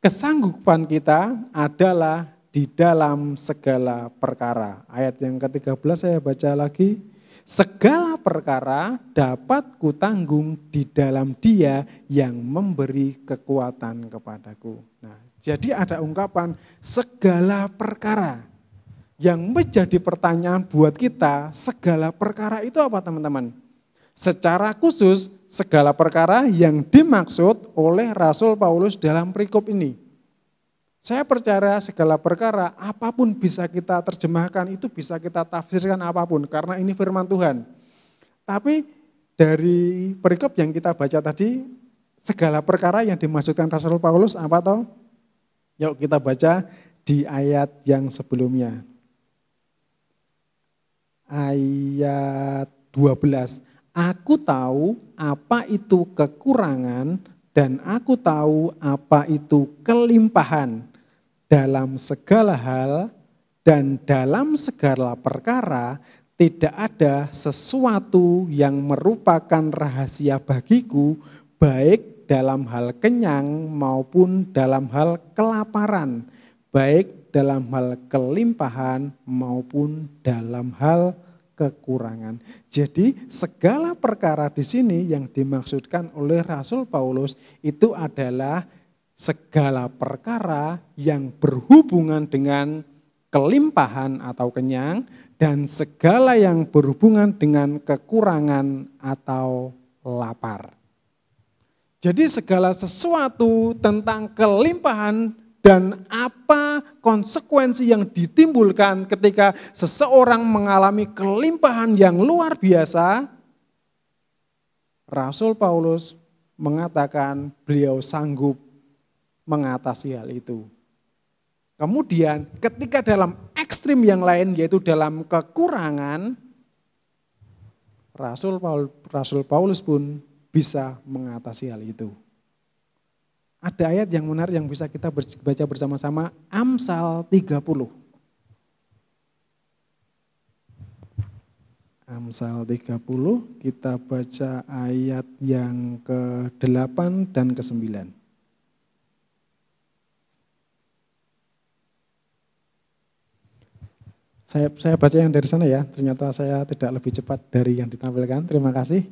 kesanggupan kita adalah di dalam segala perkara. Ayat yang ke-13 saya baca lagi. Segala perkara dapat kutanggung di dalam Dia yang memberi kekuatan kepadaku. Nah, jadi ada ungkapan segala perkara. Yang menjadi pertanyaan buat kita, segala perkara itu apa teman-teman? Secara khusus, segala perkara yang dimaksud oleh Rasul Paulus dalam perikop ini. Saya percaya segala perkara, apapun bisa kita terjemahkan, itu bisa kita tafsirkan apapun, karena ini firman Tuhan. Tapi dari perikop yang kita baca tadi, segala perkara yang dimaksudkan Rasul Paulus apa toh? Yuk kita baca di ayat yang sebelumnya. Ayat 12, aku tahu apa itu kekurangan dan aku tahu apa itu kelimpahan dalam segala hal dan dalam segala perkara tidak ada sesuatu yang merupakan rahasia bagiku baik dalam hal kenyang maupun dalam hal kelaparan, baik dalam hal kelimpahan maupun dalam hal kekurangan. Jadi segala perkara di sini yang dimaksudkan oleh Rasul Paulus itu adalah segala perkara yang berhubungan dengan kelimpahan atau kenyang dan segala yang berhubungan dengan kekurangan atau lapar. Jadi segala sesuatu tentang kelimpahan dan apa konsekuensi yang ditimbulkan ketika seseorang mengalami kelimpahan yang luar biasa, Rasul Paulus mengatakan beliau sanggup mengatasi hal itu. Kemudian ketika dalam ekstrim yang lain yaitu dalam kekurangan, Rasul Paulus pun bisa mengatasi hal itu. Ada ayat yang menarik yang bisa kita baca bersama-sama, Amsal 30. Amsal 30, kita baca ayat yang ke-8 dan ke-9. Saya baca yang dari sana ya, ternyata saya tidak lebih cepat dari yang ditampilkan, terima kasih.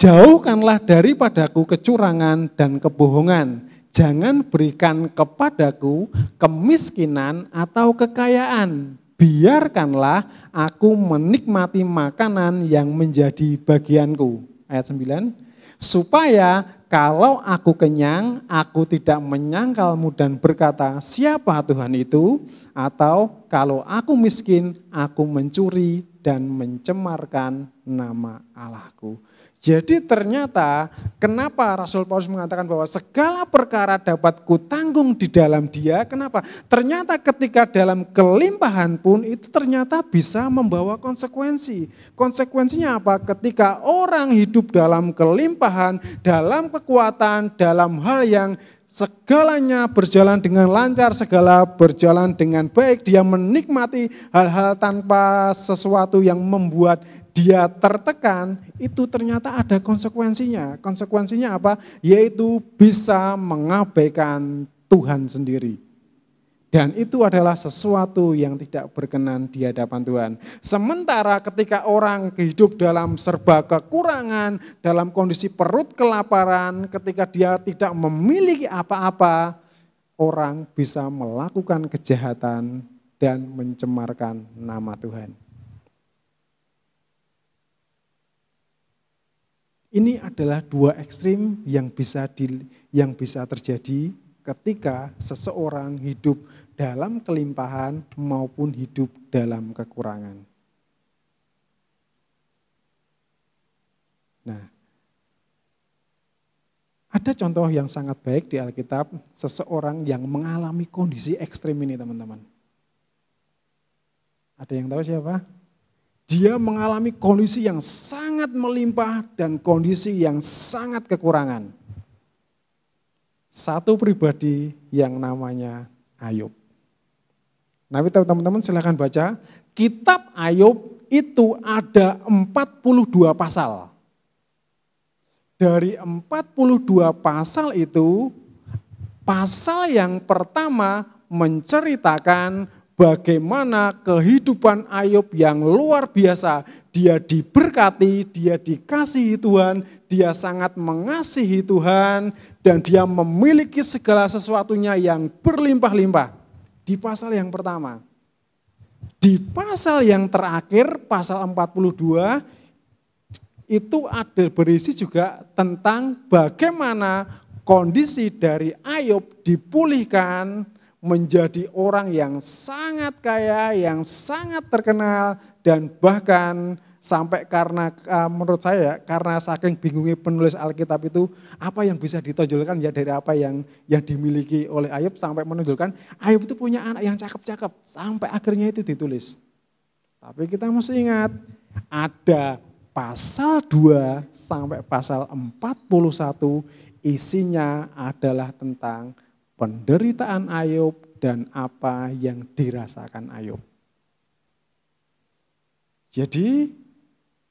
Jauhkanlah daripadaku kecurangan dan kebohongan. Jangan berikan kepadaku kemiskinan atau kekayaan. Biarkanlah aku menikmati makanan yang menjadi bagianku. Ayat 9. Supaya kalau aku kenyang, aku tidak menyangkalmu dan berkata, siapa Tuhan itu? Atau kalau aku miskin, aku mencuri dan mencemarkan nama Allahku. Jadi ternyata kenapa Rasul Paulus mengatakan bahwa segala perkara dapat kutanggung di dalam Dia, kenapa? Ternyata ketika dalam kelimpahan pun itu ternyata bisa membawa konsekuensi. Konsekuensinya apa? Ketika orang hidup dalam kelimpahan, dalam kekuatan, dalam hal yang segalanya berjalan dengan lancar, segala berjalan dengan baik, dia menikmati hal-hal tanpa sesuatu yang membuat dia tertekan, itu ternyata ada konsekuensinya. Konsekuensinya apa? Yaitu bisa mengabaikan Tuhan sendiri. Dan itu adalah sesuatu yang tidak berkenan di hadapan Tuhan. Sementara ketika orang hidup dalam serba kekurangan, dalam kondisi perut kelaparan, ketika dia tidak memiliki apa-apa, orang bisa melakukan kejahatan dan mencemarkan nama Tuhan. Ini adalah dua ekstrim yang bisa terjadi ketika seseorang hidup dalam kelimpahan maupun hidup dalam kekurangan. Nah, ada contoh yang sangat baik di Alkitab, seseorang yang mengalami kondisi ekstrim ini, teman-teman. Ada yang tahu siapa? Dia mengalami kondisi yang sangat melimpah dan kondisi yang sangat kekurangan. Satu pribadi yang namanya Ayub. Nah, teman-teman silakan baca. Kitab Ayub itu ada 42 pasal. Dari 42 pasal itu, pasal yang pertama menceritakan bagaimana kehidupan Ayub yang luar biasa. Dia diberkati, dia dikasihi Tuhan, dia sangat mengasihi Tuhan, dan dia memiliki segala sesuatunya yang berlimpah-limpah. Di pasal yang pertama. Di pasal yang terakhir, pasal 42, itu ada berisi juga tentang bagaimana kondisi dari Ayub dipulihkan, menjadi orang yang sangat kaya, yang sangat terkenal, dan bahkan sampai karena menurut saya karena saking bingungnya penulis Alkitab itu apa yang bisa ditonjolkan ya dari apa yang dimiliki oleh Ayub sampai menunjukkan Ayub itu punya anak yang cakep-cakep sampai akhirnya itu ditulis. Tapi kita mesti ingat ada pasal 2 sampai pasal 41 isinya adalah tentang penderitaan Ayub dan apa yang dirasakan Ayub. Jadi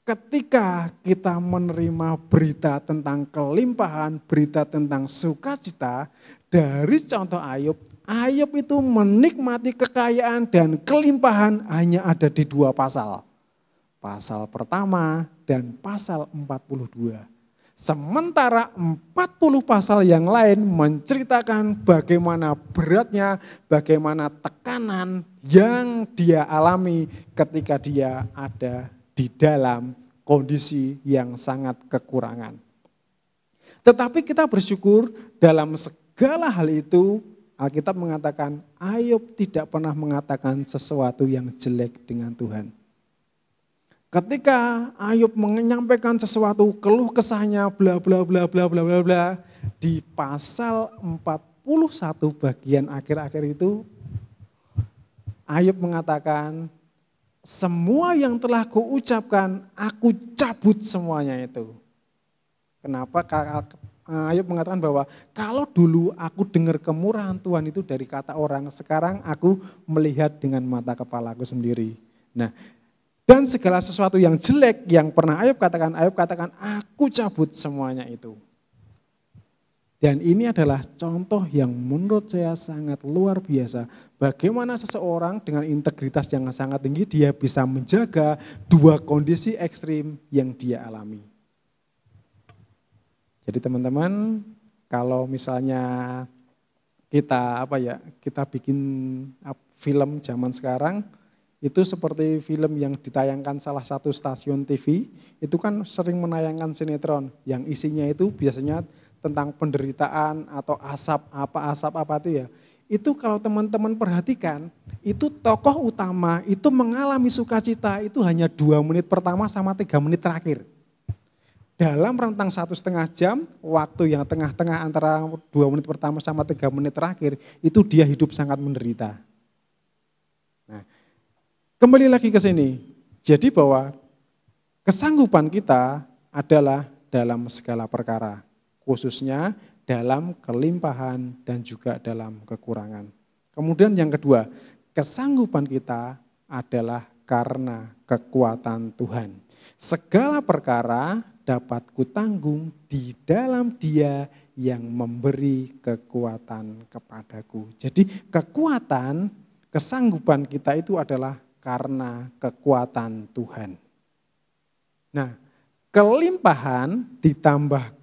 ketika kita menerima berita tentang kelimpahan, berita tentang sukacita, dari contoh Ayub, Ayub itu menikmati kekayaan dan kelimpahan hanya ada di 2 pasal. Pasal pertama dan pasal 42. Sementara 40 pasal yang lain menceritakan bagaimana beratnya, bagaimana tekanan yang dia alami ketika dia ada di dalam kondisi yang sangat kekurangan. Tetapi kita bersyukur dalam segala hal itu, Alkitab mengatakan Ayub tidak pernah mengatakan sesuatu yang jelek dengan Tuhan. Ketika Ayub menyampaikan sesuatu keluh kesahnya bla bla bla bla bla bla bla di pasal 41 bagian akhir-akhir itu Ayub mengatakan semua yang telah kuucapkan aku cabut semuanya itu. Kenapa? Ayub mengatakan bahwa kalau dulu aku dengar kemurahan Tuhan itu dari kata orang, sekarang aku melihat dengan mata kepalaku sendiri. Nah, dan segala sesuatu yang jelek yang pernah Ayub katakan aku cabut semuanya itu. Dan ini adalah contoh yang menurut saya sangat luar biasa. Bagaimana seseorang dengan integritas yang sangat tinggi dia bisa menjaga 2 kondisi ekstrim yang dia alami. Jadi teman-teman, kalau misalnya kita bikin film zaman sekarang, itu seperti film yang ditayangkan salah satu stasiun TV, itu kan sering menayangkan sinetron yang isinya itu biasanya tentang penderitaan atau asap apa itu ya. Itu kalau teman-teman perhatikan, itu tokoh utama itu mengalami sukacita itu hanya 2 menit pertama sama 3 menit terakhir. Dalam rentang 1,5 jam, waktu yang tengah-tengah antara 2 menit pertama sama 3 menit terakhir, itu dia hidup sangat menderita. Nah, kembali lagi ke sini. Jadi bahwa kesanggupan kita adalah dalam segala perkara, khususnya dalam kelimpahan dan juga dalam kekurangan. Kemudian yang kedua, kesanggupan kita adalah karena kekuatan Tuhan. Segala perkara dapat kutanggung di dalam Dia yang memberi kekuatan kepadaku. Jadi kekuatan, kesanggupan kita itu adalah karena kekuatan Tuhan. Nah, kelimpahan ditambah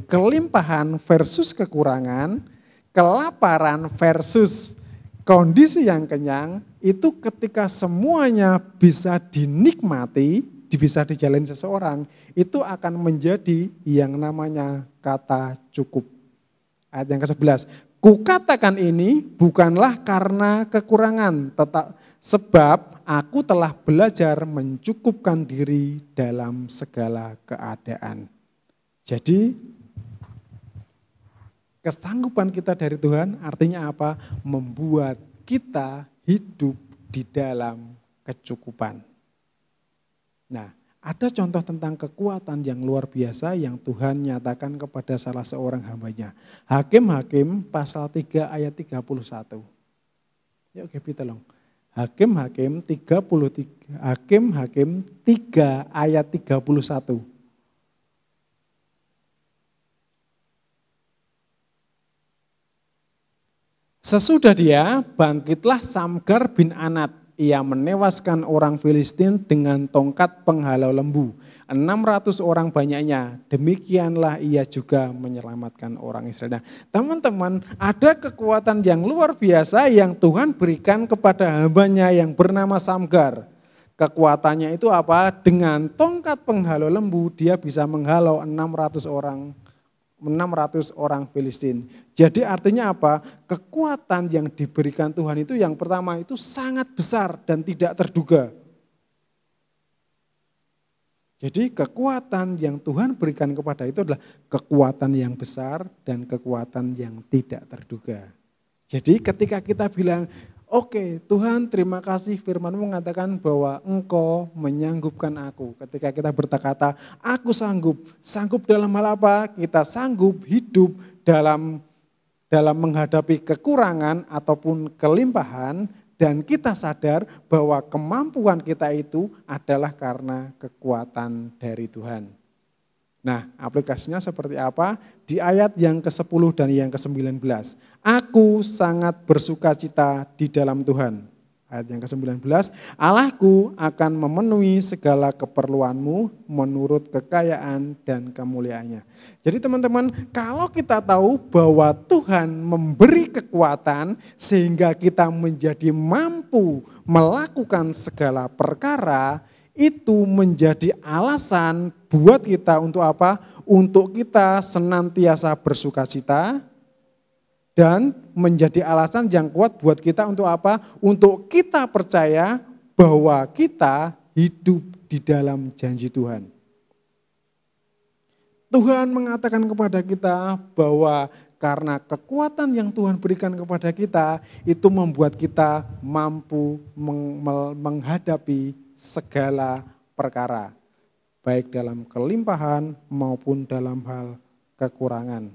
kelimpahan versus kekurangan, kelaparan versus kondisi yang kenyang, itu ketika semuanya bisa dinikmati, bisa dijalani seseorang, itu akan menjadi yang namanya kata cukup. Ayat yang ke-11, kukatakan ini bukanlah karena kekurangan, sebab aku telah belajar mencukupkan diri dalam segala keadaan. Jadi kesanggupan kita dari Tuhan artinya apa? Membuat kita hidup di dalam kecukupan. Nah, ada contoh tentang kekuatan yang luar biasa yang Tuhan nyatakan kepada salah seorang hambanya. Hakim-Hakim pasal 3 ayat 31. Yuk kita tolong. Hakim-Hakim 3 ayat 31. Sesudah dia bangkitlah Samgar bin Anat. Ia menewaskan orang Filistin dengan tongkat penghalau lembu. 600 orang banyaknya. Demikianlah ia juga menyelamatkan orang Israel. Nah, teman-teman, ada kekuatan yang luar biasa yang Tuhan berikan kepada hambanya yang bernama Samgar. Kekuatannya itu apa? Dengan tongkat penghalau lembu dia bisa menghalau 600 orang Filistin. Jadi artinya apa? Kekuatan yang diberikan Tuhan itu yang pertama itu sangat besar dan tidak terduga. Jadi kekuatan yang Tuhan berikan kepada itu adalah kekuatan yang besar dan kekuatan yang tidak terduga. Jadi ketika kita bilang, oke, Tuhan terima kasih firman-Mu mengatakan bahwa Engkau menyanggupkan aku. Ketika kita berkata, aku sanggup. Sanggup dalam hal apa? Kita sanggup hidup dalam menghadapi kekurangan ataupun kelimpahan. Dan kita sadar bahwa kemampuan kita itu adalah karena kekuatan dari Tuhan. Nah, aplikasinya seperti apa? Di ayat yang ke-10 dan yang ke-19. Aku sangat bersukacita di dalam Tuhan. Ayat yang ke-19. Allahku akan memenuhi segala keperluanmu menurut kekayaan dan kemuliaannya. Jadi teman-teman, kalau kita tahu bahwa Tuhan memberi kekuatan sehingga kita menjadi mampu melakukan segala perkara, itu menjadi alasan buat kita untuk apa? Untuk kita senantiasa bersukacita dan menjadi alasan yang kuat buat kita untuk apa? Untuk kita percaya bahwa kita hidup di dalam janji Tuhan. Tuhan mengatakan kepada kita bahwa karena kekuatan yang Tuhan berikan kepada kita itu membuat kita mampu menghadapi segala perkara, baik dalam kelimpahan maupun dalam hal kekurangan.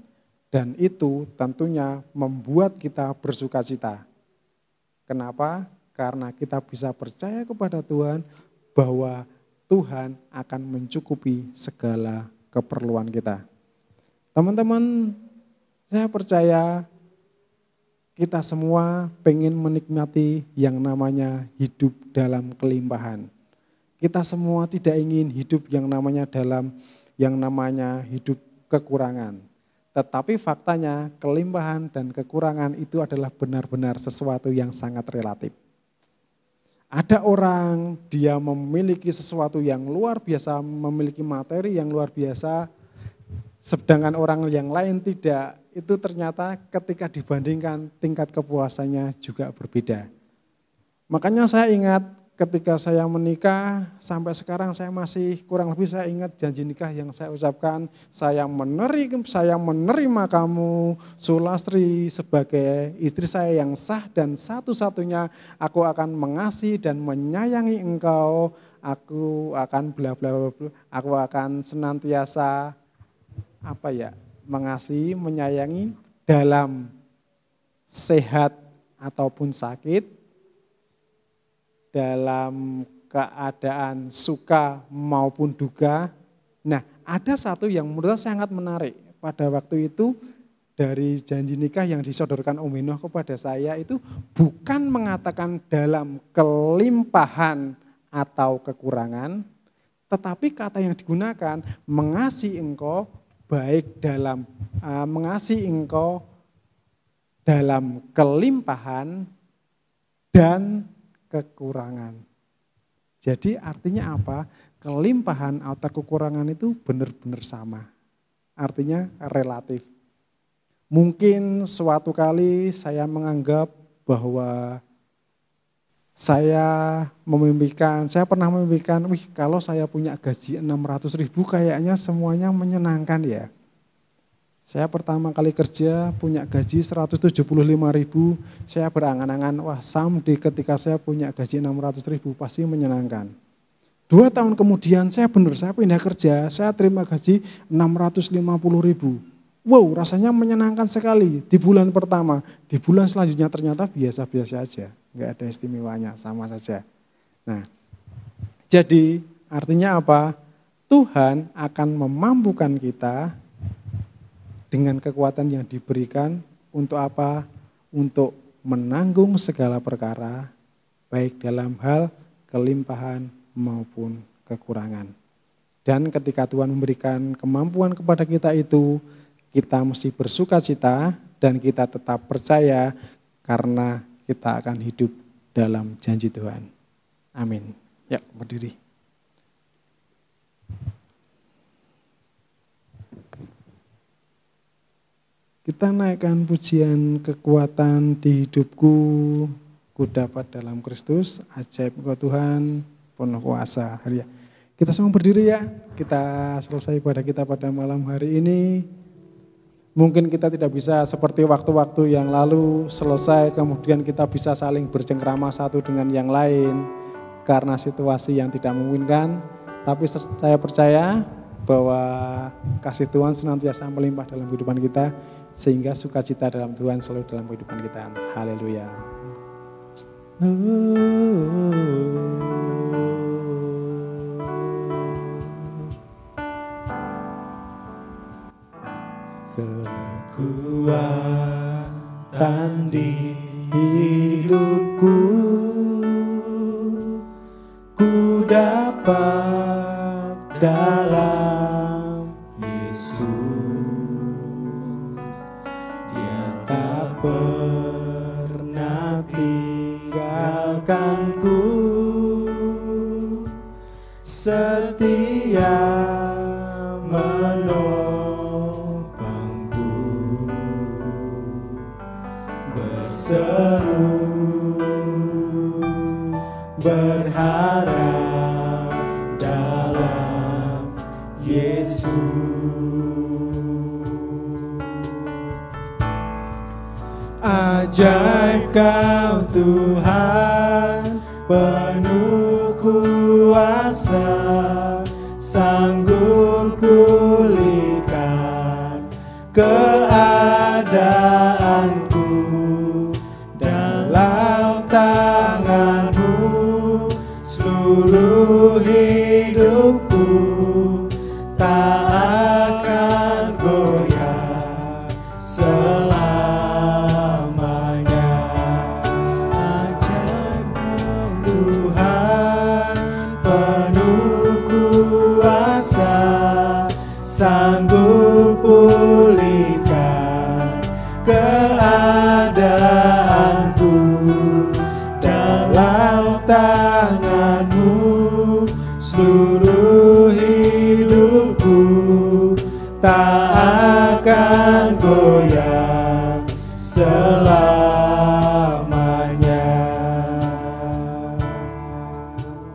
Dan itu tentunya membuat kita bersukacita. Kenapa? Karena kita bisa percaya kepada Tuhan bahwa Tuhan akan mencukupi segala keperluan kita. Teman-teman, saya percaya kita semua pengen menikmati yang namanya hidup dalam kelimpahan. Kita semua tidak ingin hidup yang namanya hidup kekurangan. Tetapi faktanya kelimpahan dan kekurangan itu adalah benar-benar sesuatu yang sangat relatif. Ada orang dia memiliki sesuatu yang luar biasa, memiliki materi yang luar biasa, sedangkan orang yang lain tidak. Itu ternyata ketika dibandingkan tingkat kepuasannya juga berbeda. Makanya saya ingat ketika saya menikah, sampai sekarang saya masih kurang lebih saya ingat janji nikah yang saya ucapkan, saya menerima kamu Sulastri sebagai istri saya yang sah dan satu-satunya, aku akan mengasihi dan menyayangi engkau, aku akan bla bla bla, aku akan senantiasa mengasihi, menyayangi dalam sehat ataupun sakit, dalam keadaan suka maupun duka. Nah, ada satu yang menurut saya sangat menarik. Pada waktu itu dari janji nikah yang disodorkan Om Henoh kepada saya itu bukan mengatakan dalam kelimpahan atau kekurangan, tetapi kata yang digunakan mengasihi engkau baik dalam mengasihi engkau dalam kelimpahan dan kekurangan. Jadi artinya apa? Kelimpahan atau kekurangan itu benar-benar sama. Artinya relatif. Mungkin suatu kali saya menganggap bahwa saya pernah memimpikan, kalau saya punya gaji 600.000 kayaknya semuanya menyenangkan ya. Saya pertama kali kerja punya gaji 175.000, saya berangan-angan, someday ketika saya punya gaji 600.000 pasti menyenangkan. 2 tahun kemudian saya pindah kerja, saya terima gaji 650.000. Wow, rasanya menyenangkan sekali di bulan pertama. Di bulan selanjutnya ternyata biasa-biasa aja, nggak ada istimewanya, sama saja. Nah, jadi artinya apa? Tuhan akan memampukan kita dengan kekuatan yang diberikan untuk apa? Untuk menanggung segala perkara, baik dalam hal kelimpahan maupun kekurangan. Dan ketika Tuhan memberikan kemampuan kepada kita itu, kita mesti bersukacita dan kita tetap percaya karena kita akan hidup dalam janji Tuhan. Amin. Ya, berdiri. Kita naikkan pujian kekuatan di hidupku, ku dapat dalam Kristus, ajaib Engkau Tuhan, penuh kuasa. Kita semua berdiri ya, kita selesai ibadah kita pada malam hari ini. Mungkin kita tidak bisa seperti waktu-waktu yang lalu selesai, kemudian kita bisa saling bercengkrama satu dengan yang lain karena situasi yang tidak memungkinkan. Tapi saya percaya bahwa kasih Tuhan senantiasa melimpah dalam kehidupan kita, sehingga sukacita dalam Tuhan selalu dalam kehidupan kita. Haleluya. Kekuatan di hidupku, ku dapat dalam Yesus. Dia tak pernah tinggalkanku, setia menopangku, berseru berharap dalam Yesus. Ajaib Kau Tuhan, penuh kuasa, sanggup pulihkan keadaanku. Dalam tangan-Mu seluruh hidupku tak akan goyah selamanya. Ajaib Kau Tuhan, penuh kuasa, sanggup tak akan goyah selamanya.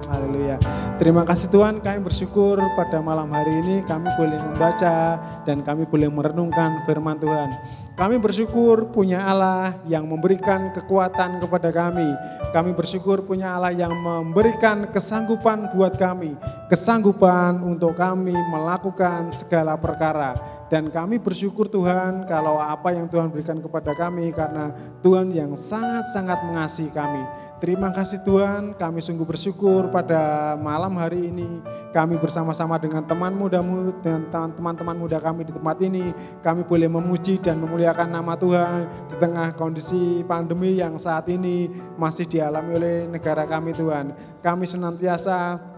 Haleluya. Terima kasih Tuhan, kami bersyukur pada malam hari ini kami boleh membaca dan kami boleh merenungkan firman Tuhan. Kami bersyukur punya Allah yang memberikan kekuatan kepada kami. Kami bersyukur punya Allah yang memberikan kesanggupan buat kami. Kesanggupan untuk kami melakukan segala perkara. Dan kami bersyukur Tuhan kalau apa yang Tuhan berikan kepada kami karena Tuhan yang sangat-sangat mengasihi kami. Terima kasih Tuhan, kami sungguh bersyukur pada malam hari ini kami bersama-sama dengan teman-teman muda kami di tempat ini. Kami boleh memuji dan memuliakan nama Tuhan di tengah kondisi pandemi yang saat ini masih dialami oleh negara kami Tuhan. Kami senantiasa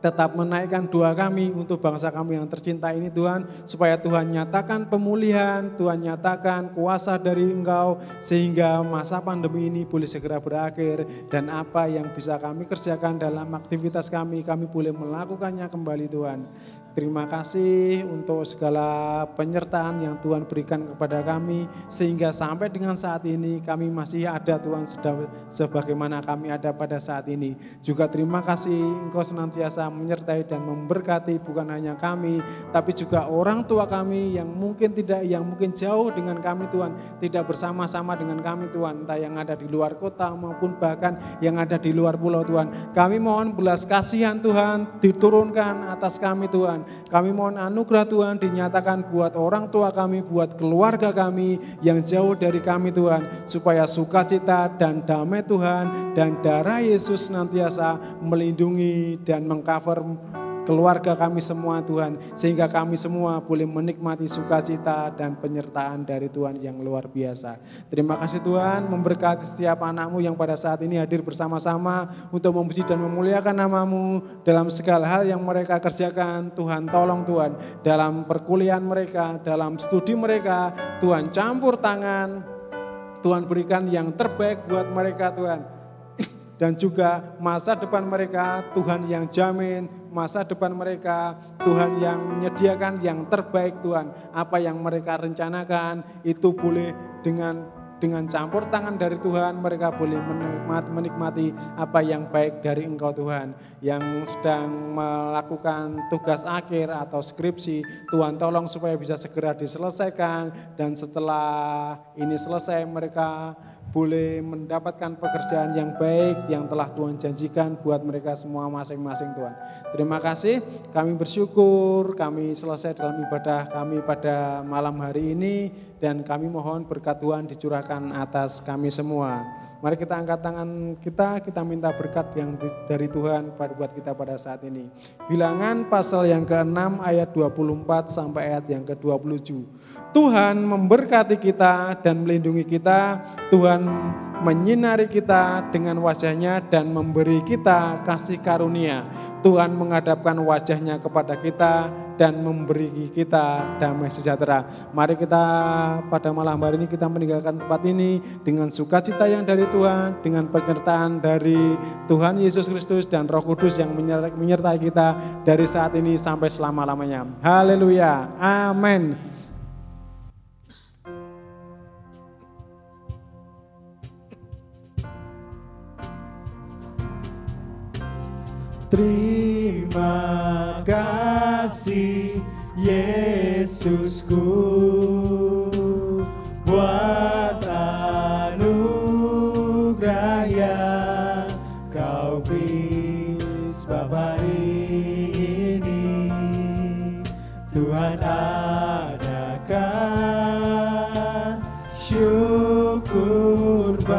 tetap menaikkan doa kami untuk bangsa kami yang tercinta ini Tuhan, supaya Tuhan nyatakan pemulihan, Tuhan nyatakan kuasa dari Engkau sehingga masa pandemi ini boleh segera berakhir, dan apa yang bisa kami kerjakan dalam aktivitas kami boleh melakukannya kembali Tuhan. Terima kasih untuk segala penyertaan yang Tuhan berikan kepada kami sehingga sampai dengan saat ini kami masih ada Tuhan sebagaimana kami ada pada saat ini. Juga terima kasih Engkau senantiasa menyertai dan memberkati bukan hanya kami tapi juga orang tua kami yang mungkin jauh dengan kami Tuhan, tidak bersama-sama dengan kami Tuhan, entah yang ada di luar kota maupun bahkan yang ada di luar pulau Tuhan. Kami mohon belas kasihan Tuhan diturunkan atas kami Tuhan. Kami mohon anugerah Tuhan dinyatakan buat orang tua kami, buat keluarga kami yang jauh dari kami Tuhan, supaya sukacita dan damai Tuhan dan darah Yesus senantiasa melindungi dan mengcover keluarga kami semua Tuhan, sehingga kami semua boleh menikmati sukacita dan penyertaan dari Tuhan yang luar biasa. Terima kasih Tuhan, memberkati setiap anak-Mu yang pada saat ini hadir bersama-sama untuk memuji dan memuliakan nama-Mu dalam segala hal yang mereka kerjakan. Tuhan tolong Tuhan, dalam perkuliahan mereka, dalam studi mereka, Tuhan campur tangan, Tuhan berikan yang terbaik buat mereka Tuhan. Dan juga masa depan mereka Tuhan yang jamin, masa depan mereka Tuhan yang menyediakan yang terbaik Tuhan. Apa yang mereka rencanakan itu boleh dengan campur tangan dari Tuhan mereka boleh menikmati apa yang baik dari Engkau Tuhan. Yang sedang melakukan tugas akhir atau skripsi, Tuhan tolong supaya bisa segera diselesaikan, dan setelah ini selesai mereka boleh mendapatkan pekerjaan yang baik yang telah Tuhan janjikan buat mereka semua masing-masing Tuhan. Terima kasih, kami bersyukur kami selesai dalam ibadah kami pada malam hari ini, dan kami mohon berkat Tuhan dicurahkan atas kami semua. Mari kita angkat tangan kita minta berkat yang dari Tuhan buat kita pada saat ini. Bilangan pasal yang ke-6 ayat 24 sampai ayat yang ke-27. Tuhan memberkati kita dan melindungi kita, Tuhan menyinari kita dengan wajahnya dan memberi kita kasih karunia. Tuhan menghadapkan wajahnya kepada kita dan memberi kita damai sejahtera. Mari kita pada malam hari ini kita meninggalkan tempat ini dengan sukacita yang dari Tuhan, dengan penyertaan dari Tuhan Yesus Kristus dan Roh Kudus yang menyertai kita dari saat ini sampai selama-lamanya. Haleluya. Amin. Terima kasih Yesusku buat anugerah yang Kau beri sebab hari ini Tuhan adakan syukur bagiku.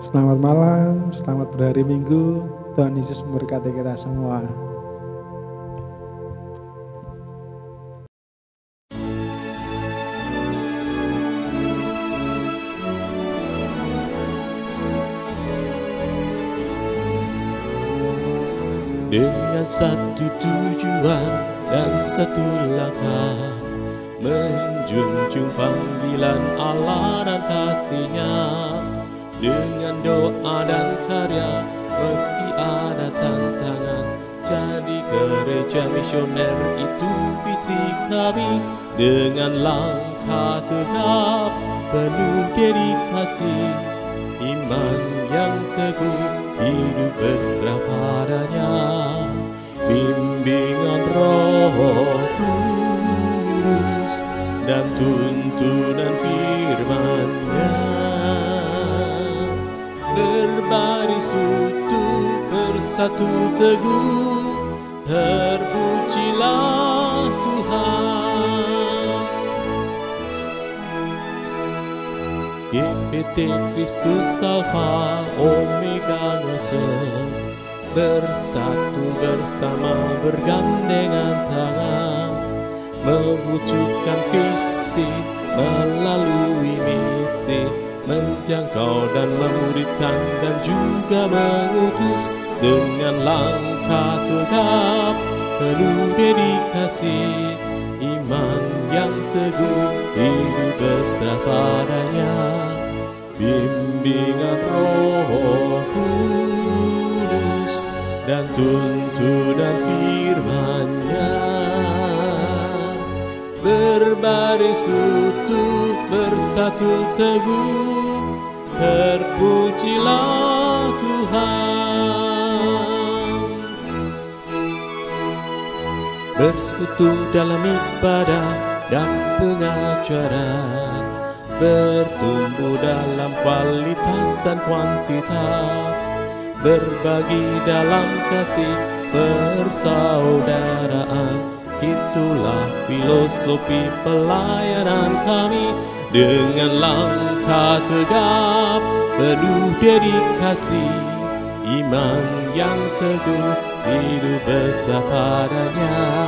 Selamat malam, selamat berhari Minggu. Tuhan Yesus memberkati kita semua. Dengan satu tujuan dan satu langkah, menjunjung panggilan Allah dan kasih-Nya. Dengan doa dan karya meski ada tantangan. Jadi gereja misioner itu visi kami, dengan langkah tegap penuh dedikasi, iman yang teguh, hidup berserah padanya, bimbingan Roh Kudus dan tuntunan firman-Nya, berbaris utuh bersatu teguh, terpujilah Tuhan. GPT Kristus Alfa Omega Ngasem, bersatu bersama bergandengan tangan, mewujudkan visi melalui misi, menjangkau dan memuridkan dan juga mengutus, dengan langkah tegap penuh dedikasi, iman yang teguh, hidup berserah padanya, bimbingan Roh Kudus dan tuntunan firman-Nya, berbaris utuh bersatu teguh, terpujilah Tuhan. Bersekutu dalam ibadah dan pengajaran, bertumbuh dalam kualitas dan kuantitas, berbagi dalam kasih persaudaraan. Itulah filosofi pelayanan kami, dengan langkah tegap penuh dedikasi, iman yang teguh, hidup besar padanya,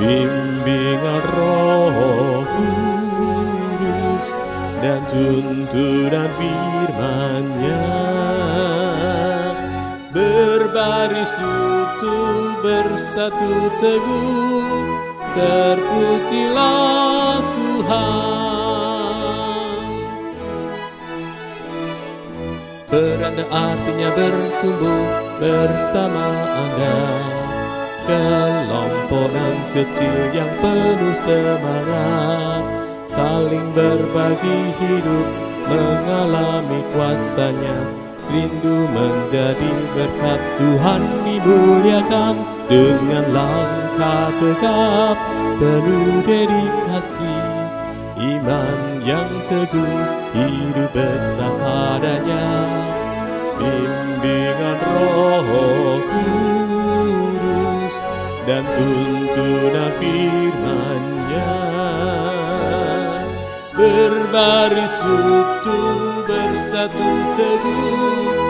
bimbingan Roh Kudus dan tuntunan firman-Nya, berbaris utuh bersatu teguh, terpujilah Tuhan. Beranda artinya bertumbuh bersama Anda, kelompokan kecil yang penuh semangat, saling berbagi hidup, mengalami kuasa-Nya, rindu menjadi berkat Tuhan dimuliakan, dengan langkah tegap penuh dedikasi, iman yang teguh, hidup besar padanya, bimbingan Roh Kudus dan tuntunan firman-Nya, berbaris utuh bersatu teguh,